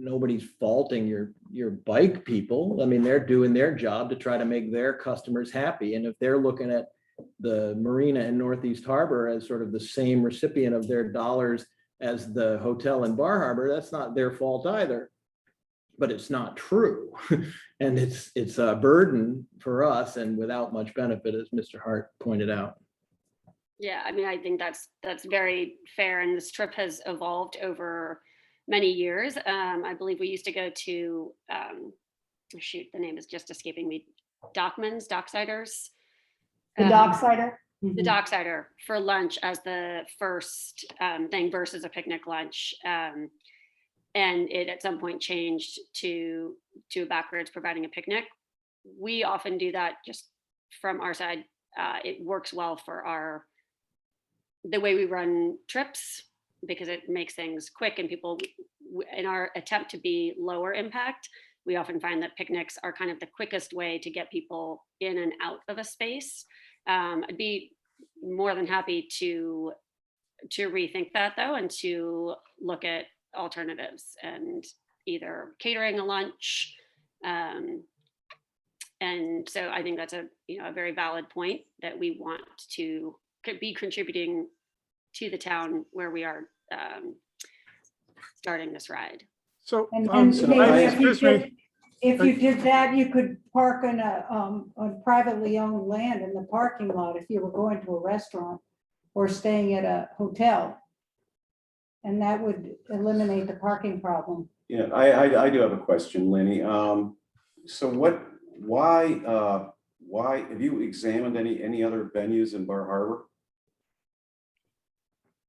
nobody's faulting your bike people. I mean, they're doing their job to try to make their customers happy, and if they're looking at the marina in Northeast Harbor as sort of the same recipient of their dollars as the hotel in Bar Harbor, that's not their fault either. But it's not true. And it's a burden for us and without much benefit, as Mr. Hart pointed out. Yeah, I mean, I think that's very fair, and this trip has evolved over many years. I believe we used to go to, shoot, the name is just escaping me, Docksiders. The Docksider? The Docksider for lunch as the first thing versus a picnic lunch. And it at some point changed to Backwoods providing a picnic. We often do that just from our side. It works well for the way we run trips because it makes things quick, and people, in our attempt to be lower impact, we often find that picnics are kind of the quickest way to get people in and out of a space. I'd be more than happy to rethink that though, and to look at alternatives and either catering a lunch. And so I think that's a very valid point that we want to be contributing to the town where we are starting this ride. So, And maybe if you did that, you could park on privately owned land in the parking lot if you were going to a restaurant or staying at a hotel. And that would eliminate the parking problem. Yeah, I do have a question, Lenny. So why have you examined any other venues in Bar Harbor?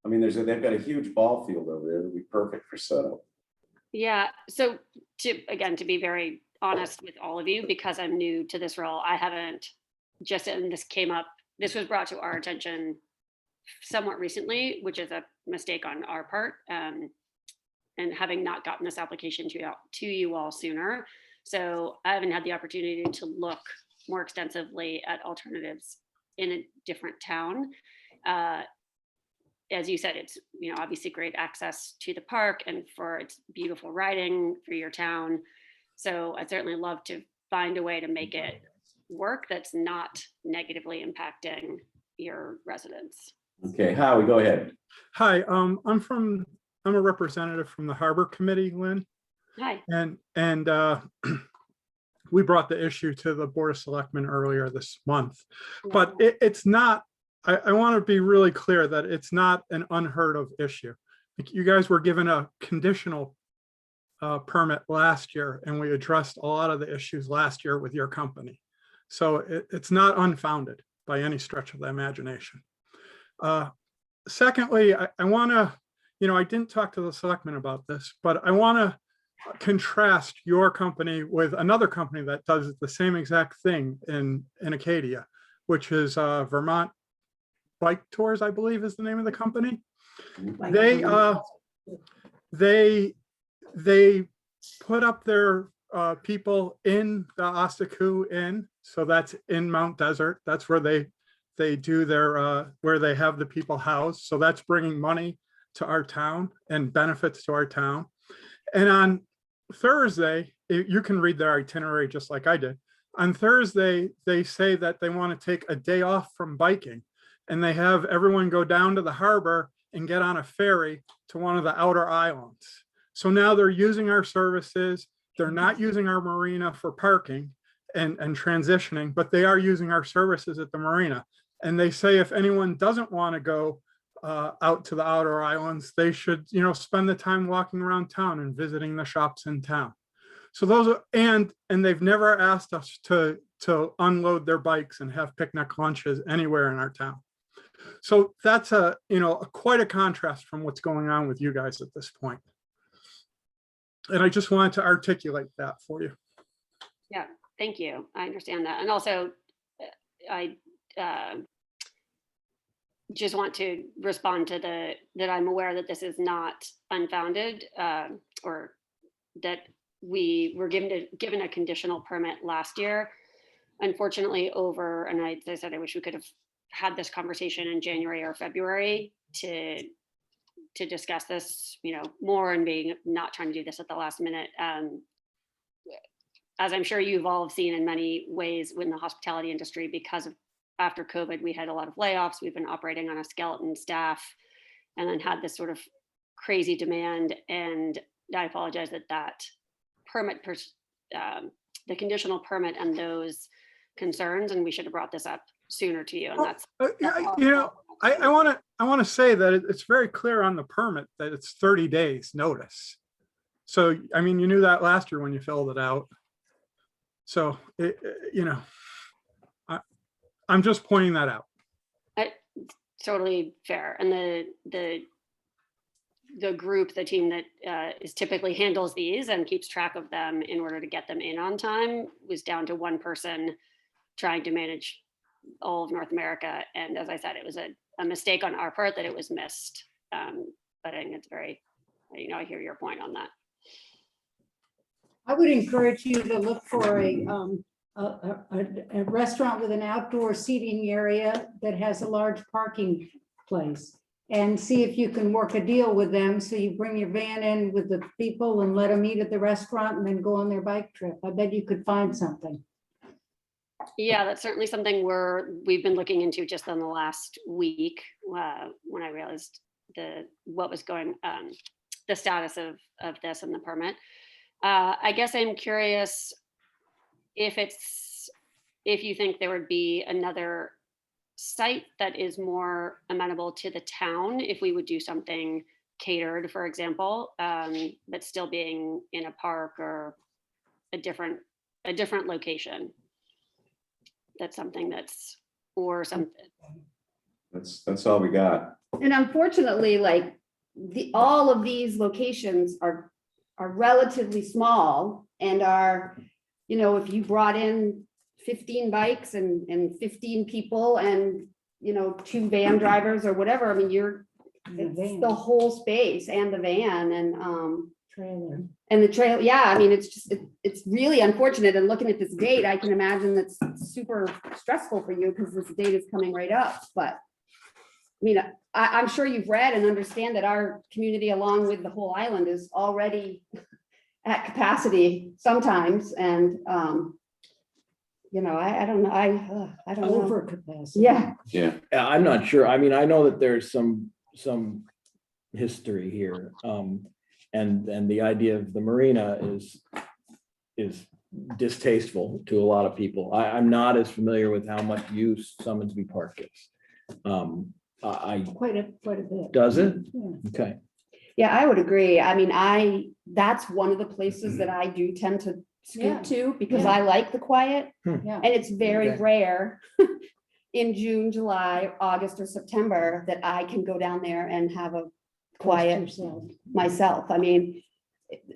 I mean, they've got a huge ball field over there that would be perfect for setup. Yeah, so to be very honest with all of you, because I'm new to this role, I haven't and this was brought to our attention somewhat recently, which is a mistake on our part, and having not gotten this application to you all sooner. So I haven't had the opportunity to look more extensively at alternatives in a different town. As you said, it's obviously great access to the park and for its beautiful riding for your town. So I'd certainly love to find a way to make it work that's not negatively impacting your residents. Okay, Howie, go ahead. Hi, I'm a representative from the Harbor Committee, Lynn. Hi. And we brought the issue to the Board of Selectmen earlier this month, but it's not, I want to be really clear that it's not an unheard of issue. You guys were given a conditional permit last year, and we addressed a lot of the issues last year with your company. So it's not unfounded by any stretch of the imagination. Secondly, I want to, I didn't talk to the selectmen about this, but I want to contrast your company with another company that does the same exact thing in Acadia, which is Vermont Bike Tours, I believe is the name of the company. They put up their people in the Ostaku Inn, so that's in Mount Desert. That's where they do their where they have the people housed. So that's bringing money to our town and benefits to our town. And on Thursday, you can read their itinerary just like I did. On Thursday, they say that they want to take a day off from biking, and they have everyone go down to the harbor and get on a ferry to one of the outer islands. So now they're using our services. They're not using our marina for parking and transitioning, but they are using our services at the marina. And they say if anyone doesn't want to go out to the outer islands, they should, spend the time walking around town and visiting the shops in town. So those are, and they've never asked us to unload their bikes and have picnic lunches anywhere in our town. So that's quite a contrast from what's going on with you guys at this point. And I just wanted to articulate that for you. Yeah, thank you. I understand that. And also, I just want to respond to that I'm aware that this is not unfounded, or that we were given a conditional permit last year. Unfortunately, and I said I wish we could have had this conversation in January or February to discuss this, more, and not trying to do this at the last minute. As I'm sure you've all seen in many ways in the hospitality industry, because of after COVID, we had a lot of layoffs. We've been operating on a skeleton staff and then had this sort of crazy demand. And I apologize that permit, the conditional permit and those concerns, and we should have brought this up sooner to you. And that's You know, I want to say that it's very clear on the permit that it's 30 days notice. So, I mean, you knew that last year when you filled it out. So, you know, I'm just pointing that out. Totally fair. And the group, the team that is typically handles these and keeps track of them in order to get them in on time was down to one person trying to manage all of North America. And as I said, it was a mistake on our part that it was missed. But I think it's very, you know, I hear your point on that. I would encourage you to look for a restaurant with an outdoor seating area that has a large parking place, and see if you can work a deal with them. So you bring your van in with the people and let them eat at the restaurant and then go on their bike trip. I bet you could find something. Yeah, that's certainly something we've been looking into just in the last week when I realized what was going, the status of this and the permit. I guess I'm curious if you think there would be another site that is more amenable to the town if we would do something catered, for example, but still being in a park or a different location. That's something or something. That's all we got. And unfortunately, like all of these locations are relatively small and are, you know, if you brought in 15 bikes and 15 people and, you know, 2 van drivers or whatever, I mean, it's the whole space and the van and trailer. And the trail, yeah, I mean, it's just, it's really unfortunate. And looking at this date, I can imagine that's super stressful for you because this date is coming right up. But I mean, I'm sure you've read and understand that our community, along with the whole island, is already at capacity sometimes. And, you know, I don't know. I don't know. Over capacity. Yeah. Yeah. Yeah, I'm not sure. I mean, I know that there's some history here. And the idea of the marina is distasteful to a lot of people. I'm not as familiar with how much use Summonsby Park gets. Quite a bit. Does it? Yeah. Okay. Yeah, I would agree. I mean, that's one of the places that I do tend to scoot to because I like the quiet. Yeah. And it's very Okay. rare in June, July, August, or September that I can go down there and have a quiet myself. I mean,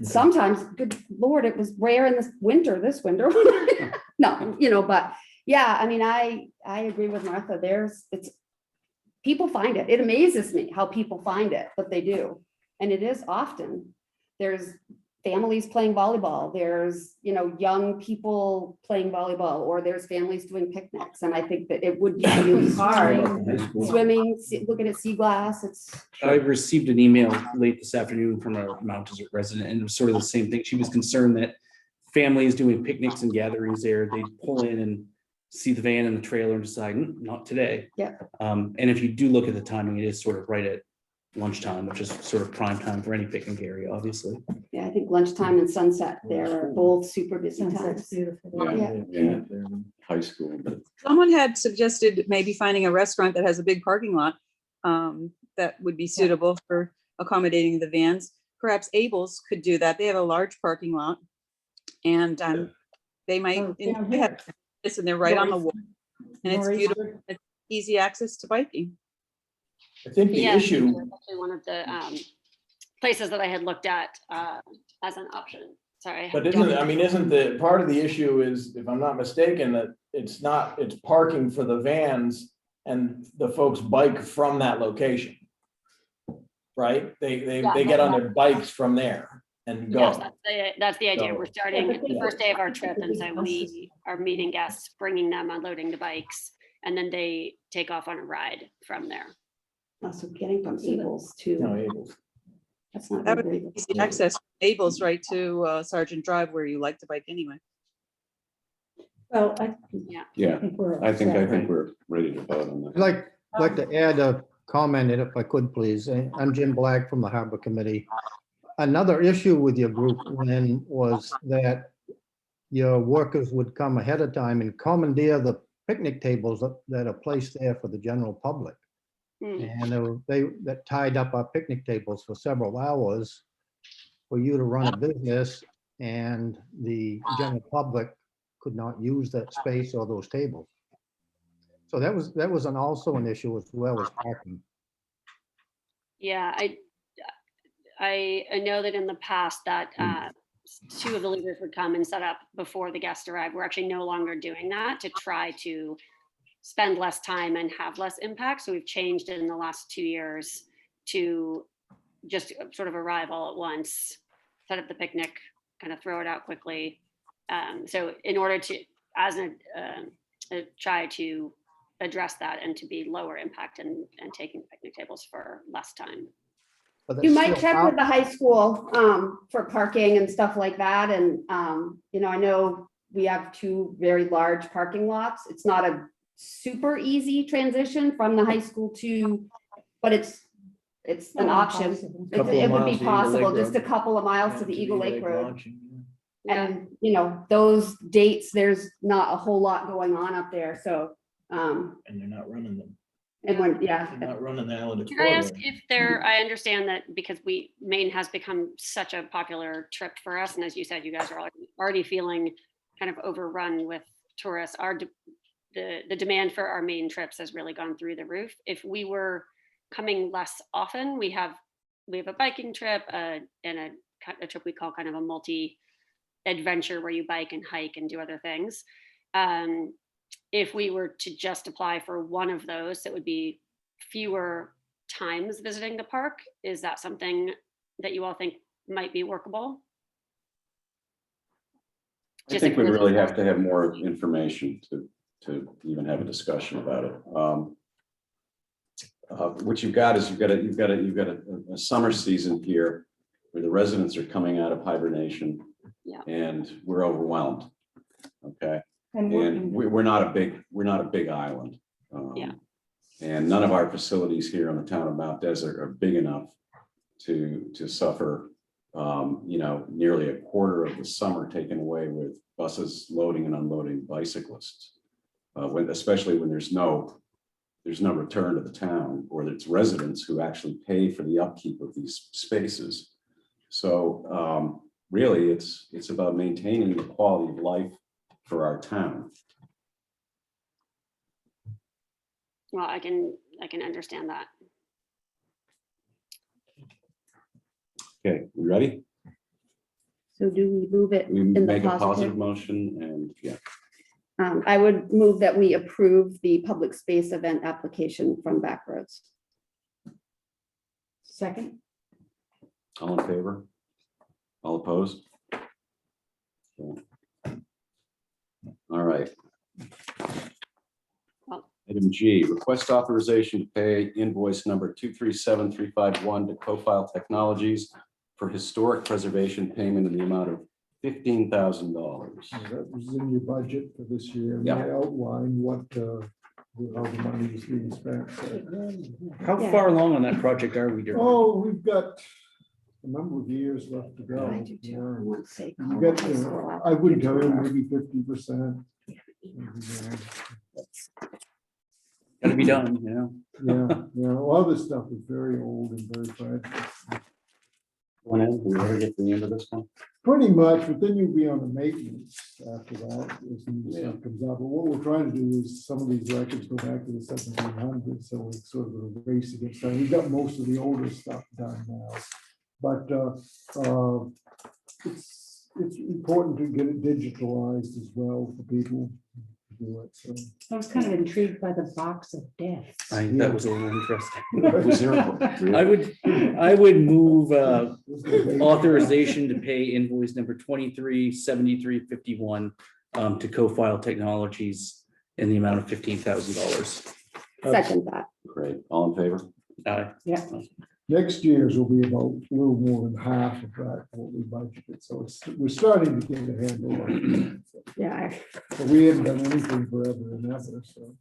sometimes, good Lord, it was rare in this winter. No, you know, but yeah, I mean, I agree with Martha. People find it. It amazes me how people find it, but they do. And it is often. There's families playing volleyball. There's, you know, young people playing volleyball, or there's families doing picnics. And I think that it would be really hard. Swimming, looking at sea glass. I received an email late this afternoon from a Mount Desert resident, and it was sort of the same thing. She was concerned that families doing picnics and gatherings there, they'd pull in and see the van and the trailer and decide, not today. Yeah. And if you do look at the timing, it is sort of right at lunchtime, which is sort of prime time for any picnic area, obviously. Yeah, I think lunchtime and sunset there are both super busy times. Yeah. High school, but Someone had suggested maybe finding a restaurant that has a big parking lot that would be suitable for accommodating the vans. Perhaps Abel's could do that. They have a large parking lot, and they might have this, and they're right on the wall, and it's beautiful. It's easy access to biking. I think the issue. Actually, one of the places that I had looked at as an option. Sorry. But isn't the part of the issue is, if I'm not mistaken, that it's parking for the vans and the folks bike from that location. Right? They get on their bikes from there and go. Yes, that's the idea. So- We're starting the first day of our trip, and so we are meeting guests, bringing them, unloading the bikes, and then they take off on a ride from there. Also getting from Abel's to. No, Abel's. That's not That would very be good. easy access. Abel's right to Sergeant Drive, where you like to bike anyway. Well, Yeah, we're I think set. we're ready to vote on I'd that. like to add a comment, if I could, please. I'm Jim Black from the Harbor Committee. Another issue with your group, Lynn, was that your workers would come ahead of time and commandeer the picnic tables that are placed there for the general public. And that tied up our picnic tables for several hours for you to run a business, and the general public could not use that space or those tables. So that was also an issue as well as parking. Yeah, I know that in the past that two of the leaders would come and set up before the guests arrived. We're actually no longer doing that to try to spend less time and have less impact. So we've changed in the last 2 years to just sort of arrive all at once, set up the picnic, kind of throw it out quickly. So in order to, as try to address that and to be lower impact and taking picnic tables for less time. You might check with the high school for parking and stuff like that. And, I know we have 2 very large parking lots. It's not a super easy transition from the high school to, but it's an option. It would be possible, just a couple of miles to the Eagle Lake Road. And, those dates, there's not a whole lot going on up there, so. And they're not running them. And when, yeah. They're not running the Island Can I ask Explorer. if I understand that because Maine has become such a popular trip for us, and as you said, you guys are already feeling kind of overrun with tourists. The demand for our Maine trips has really gone through the roof. If we were coming less often, we have a biking trip and a trip we call kind of a multi-adventure where you bike and hike and do other things. If we were to just apply for one of those, it would be fewer times visiting the park. Is that something that you all think might be workable? I think we really have to have more information to even have a discussion about it. What you've got is you've got a summer season here where the residents are coming out of hibernation, and we're overwhelmed. Okay. And we're not a big island. And none of our facilities here in the town of Mount Desert are big enough to suffer, nearly a quarter of the summer taken away with buses loading and unloading bicyclists. Especially when there's no return to the town, or it's residents who actually pay for the upkeep of these spaces. So really, it's about maintaining the quality of life for our town. Well, I can understand that. Okay, we ready? So do we move it We in the make a positive positive? motion, and yeah. I would move that we approve the public space event application from Backroads. Second. All in favor? All opposed? Okay. All right. Item G, request authorization to pay invoice number 237351 to Cofile Technologies for historic preservation payment in the amount of $15,000. That was in your budget for this year. And Yeah. I outlined what, how the money is being spent. How far along on that project are we, Darrell? Oh, we've got a number of years left to go. I do too. Yeah. I want to say. You got, I wouldn't tell you, maybe 50%. Gotta be done, Yeah, a lot of this stuff is very old and very fragile. One end, we ever get to the end of this one? Pretty much, but then you'll be on the maintenance after that, as new stuff comes up. But what we're trying to do is some of these records go back to the 1700s, so it's sort of a race against time. We've got most of the older stuff done now. But it's important to get it digitalized as well for people to do it, so. I was kind of intrigued by the box of death. That was a little interesting. Was there I would move authorization to pay invoice number 237351 to Cofile Technologies in the amount of $15,000. Second that. Great. All in favor? Aye. Yeah. Next year's will be about a little more than half of that, what we budgeted, so we're starting to get a handle on it. Yeah. But we haven't done anything forever and ever, so.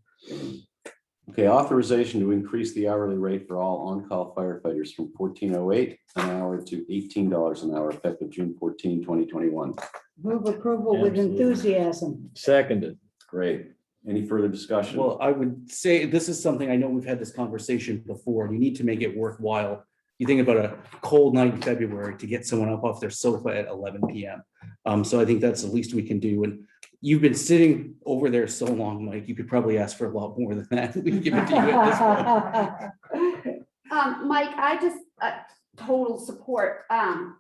Okay, authorization to increase the hourly rate for all on-call firefighters from $14.08 an hour to $18 an hour effective June 14, 2021. Move approval with Absolutely. enthusiasm. Seconded. Great. Any further discussion? Well, I would say this is something, I know we've had this conversation before. You need to make it worthwhile. You think about a cold night in February to get someone up off their sofa at 11 PM. So I think that's the least we can do. And you've been sitting over there so long, Mike, you could probably ask for a lot more than that. We can give it to you at this point. Mike, I just, total support. On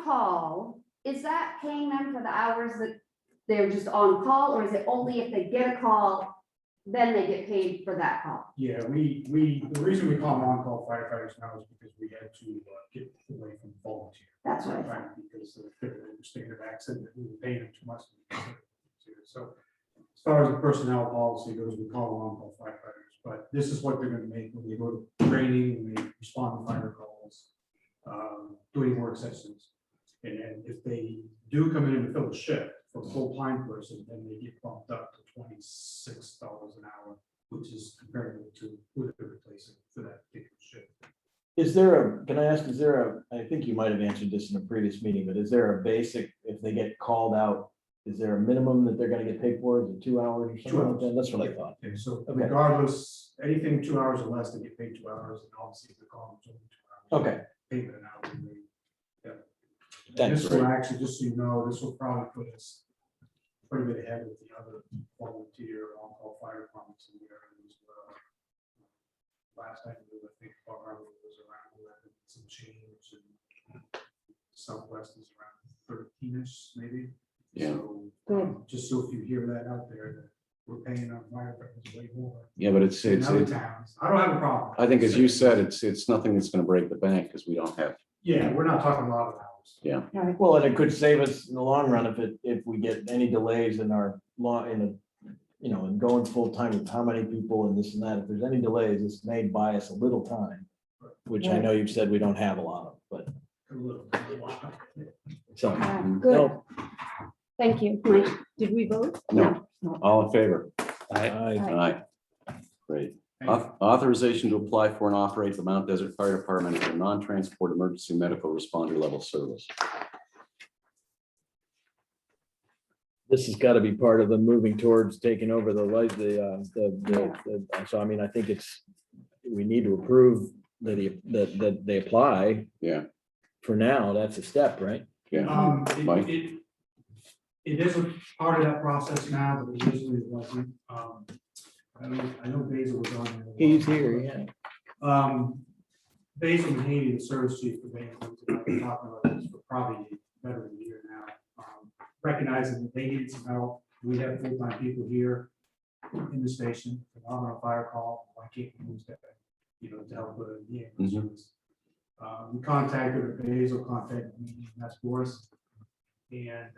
call, is that paying them for the hours that they're just on call, or is it only if they get a call, then they get paid for that call? Yeah, the reason we call them on-call firefighters now is because we had to get away from volunteer. That's right. Because of the standard accident, we were paying them too much. So as far as the personnel policy goes, we call them on-call firefighters, but this is what they're gonna make when they go to training, when they respond to fire calls, doing work sessions. And then if they do come in and fill a shift for a full-time person, then they get bumped up to $26 an hour, which is comparable to what they're replacing for that particular shift. Is there can I ask, I think you might have answered this in a previous meeting, but is there a basic, if they get called out, is there a minimum that they're gonna get paid for? Is it 2 hours or something like that? That's what I thought. Okay, so Okay. regardless, anything 2 hours or less, they get paid 2 hours, and obviously if they're calling them 2 hours. Okay. Payment an hour. Yeah. And Thanks, this will Ray. actually, just so you know, this will probably put us quite a bit ahead of the other volunteer on-call fire departments in the area as well. Last time, I think Bar Harbor was around 11, some change, and Southwest is around 13ish, maybe. Yeah. So, just so if you hear that out there, that we're paying our firefighters way more. Yeah, but it's, than other towns. I don't have a problem. I think as you said, it's nothing that's gonna break the bank because we don't have, Yeah, we're not talking a lot of hours. yeah. Well, and it could save us in the long run if we get any delays in our law, in going full time with how many people and this and that. If there's any delays, this may buy us a little time, which I know you've said we don't have a lot of, but A lot. so. Good. no. Thank you, Mike. Did we vote? No. All in favor? Aye. Aye. Great. Authorization to apply for and operate the Mount Desert Fire Department as a non-transport emergency medical responder level service. This has got to be part of the moving towards taking over so I mean, I think we need to approve that they apply. Yeah. For now, that's a step, right? Yeah. Mike? It is a part of that process now, but originally it wasn't. I know Basil was on there. He's here, yeah. Basil Mahaney, the service chief for Basil, I've been talking about this for probably better than a year now. Recognizing that they need some help. We have full-time people here in the station, on our fire call, why can't we use that, to help with the ambulance service. We contacted Basil, contacted me, and that's BOS. And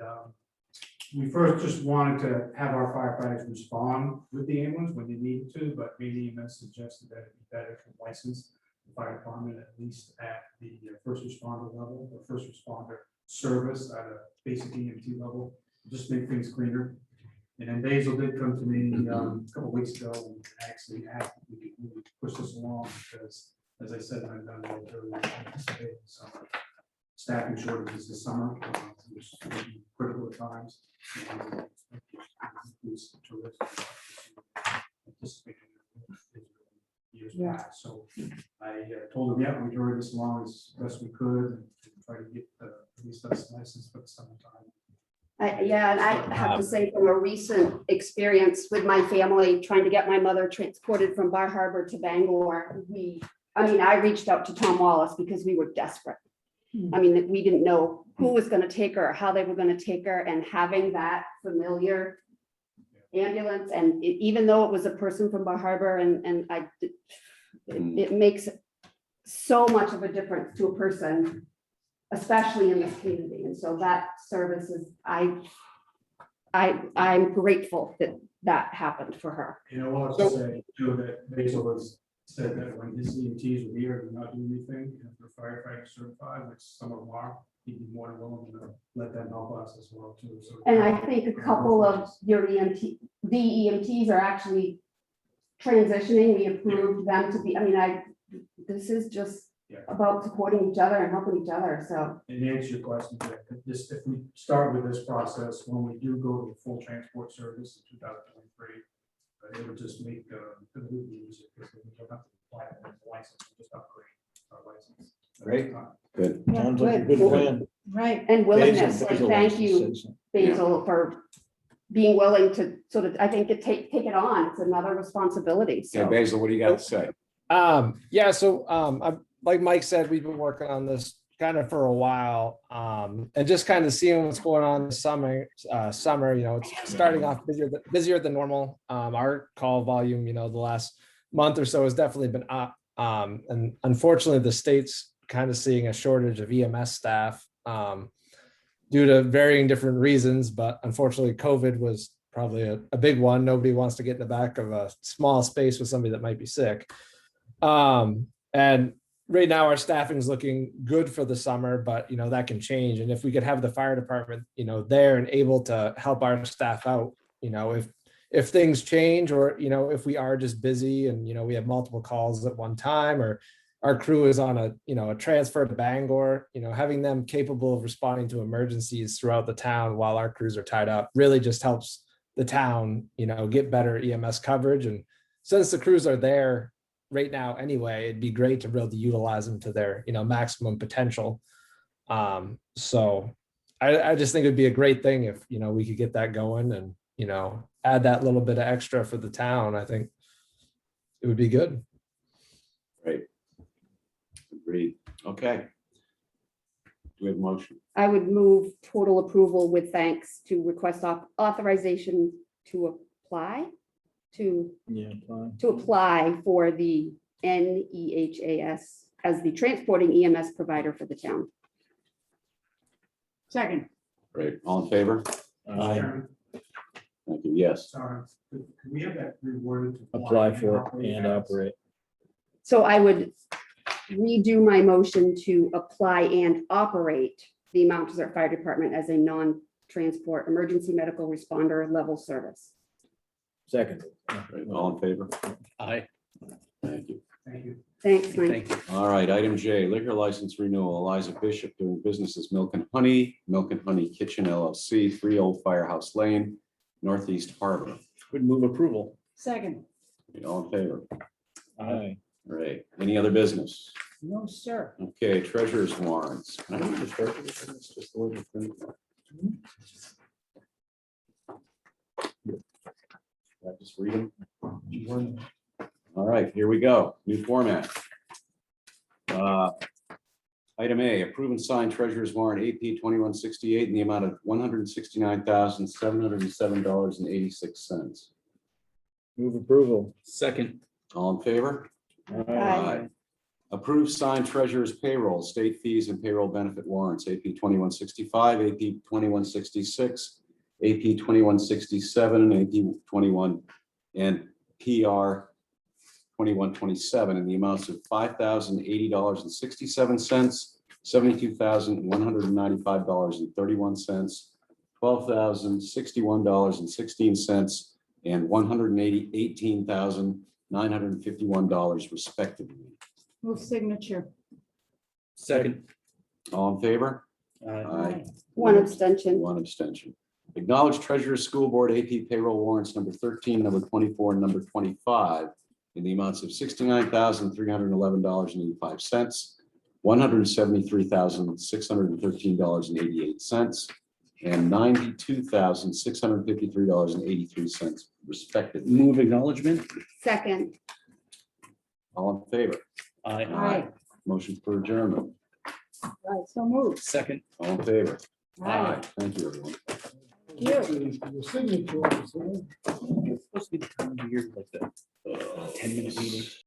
we first just wanted to have our firefighters respond with the ambulance when they needed to, but maybe EMS suggested that it'd be better to license the fire department at least at the first responder level, or first responder service at a basic EMT level, just make things cleaner. And then Basil did come to me a couple weeks ago and actually asked if we could really push this along because, as I said, I've done it earlier anticipated summer. Staffing shortages this summer, which may be critical at times. Years back, so I told them, yeah, we hurried this along as best we could and try to get at least us licensed for the summertime. Yeah, and I have to say from a recent experience with my family, trying to get my mother transported from Bar Harbor to Bangor, I reached out to Tom Wallace because we were desperate. We didn't know who was going to take her or how they were going to take her, and having that familiar ambulance, and even though it was a person from Bar Harbor, it makes so much of a difference to a person, especially in this community. And so that service is, I'm grateful that happened for her. I'll have to say too that Basil was said that when his EMTs were here, did not do anything, and if they're firefighter certified, which some of them are, he'd be more than willing to let them help us as well too. So And I think a couple of your the EMTs are actually transitioning. We approved them to be, I mean, this is just Yeah. about supporting each other and helping each other, so. And to answer your question, Jack, if we start with this process, when we do go to full transport service in 2023, it would just make the move easier because we don't have to apply for the license, we just upgrade our license. Great. Good. Yeah, Sounds like a good. good plan. Right. And willingness, Basil- like, Basil thank wants to you, say something. Basil, for being willing to sort of, I think, take it on. It's another responsibility, Yeah, so. Basil, what do you got to say? Yeah, so like Mike said, we've been working on this kind of for a while, and just kind of seeing what's going on this summer. You know, it's starting off busier than normal. Our call volume, you know, the last month or so has definitely been up, and unfortunately, the state's kind of seeing a shortage of EMS staff due to varying different reasons. But unfortunately, COVID was probably a big one. Nobody wants to get in the back of a small space with somebody that might be sick. And right now our staffing is looking good for the summer, but you know, that can change. And if we could have the fire department, you know, there and able to help our staff out, you know, if things change, or, you know, if we are just busy and, you know, we have multiple calls at one time, or our crew is on a transfer to Bangor, you know, having them capable of responding to emergencies throughout the town while our crews are tied up really just helps the town, you know, get better EMS coverage. And since the crews are there right now anyway, it'd be great to be able to utilize them to their, you know, maximum potential. So I just think it'd be a great thing if, you know, we could get that going and, you know, add that little bit of extra for the town. I think it would be good. Great. Agreed. Okay. Do we have a motion? I would move total approval with thanks to request authorization to apply for the NEHAS as the transporting EMS provider for the town. Second. Great. All in favor? Chairman, Thank you. Yes. sorry, could we have that reworded to Apply for operate it and as- operate. So I would redo my motion to apply and operate the Mount Desert Fire Department as a non-transport emergency medical responder level service. Second. Great. All in favor? Aye. Thank you. Thank you. Thanks, Mike. Thank you. All right, item J, liquor license renewal, Eliza Bishop doing business as Milk and Honey Kitchen LLC, 3 Old Firehouse Lane, Northeast Harbor. Would move approval. Second. All in favor? Aye. All right, any other business? No, sir. Okay, treasurer's warrants. Can I read the treasurer's warrants? Just the way they're printed? Should I just read them? All right, here we go. New format. Item A, approve and sign treasurer's warrant AP 2168 in the amount of $169,707.86. Move approval. Second. All in favor? Aye. Approve signed treasurer's payroll, state fees and payroll benefit warrants, AP 2165, AP 2166, AP 2167, AP 21, and PR 2127 in the amounts of $5,080.67, $72,195.31, $12,061.16, and $118,951 respectively. Move signature. Second. All in favor? Aye. One abstention. One abstention. Acknowledge Treasurer School Board AP payroll warrants number 13, number 24, and number 25 in the amounts of $69,311.85, $173,613.88, and $92,653.83 respectively. Move acknowledgement. Second. All in favor? Aye. Aye. Motion for adjournment. Right, so moved. Second. All in favor? Aye. Thank you, everyone. You. The signature is, It's supposed to be the time of year like the 10-minute meeting.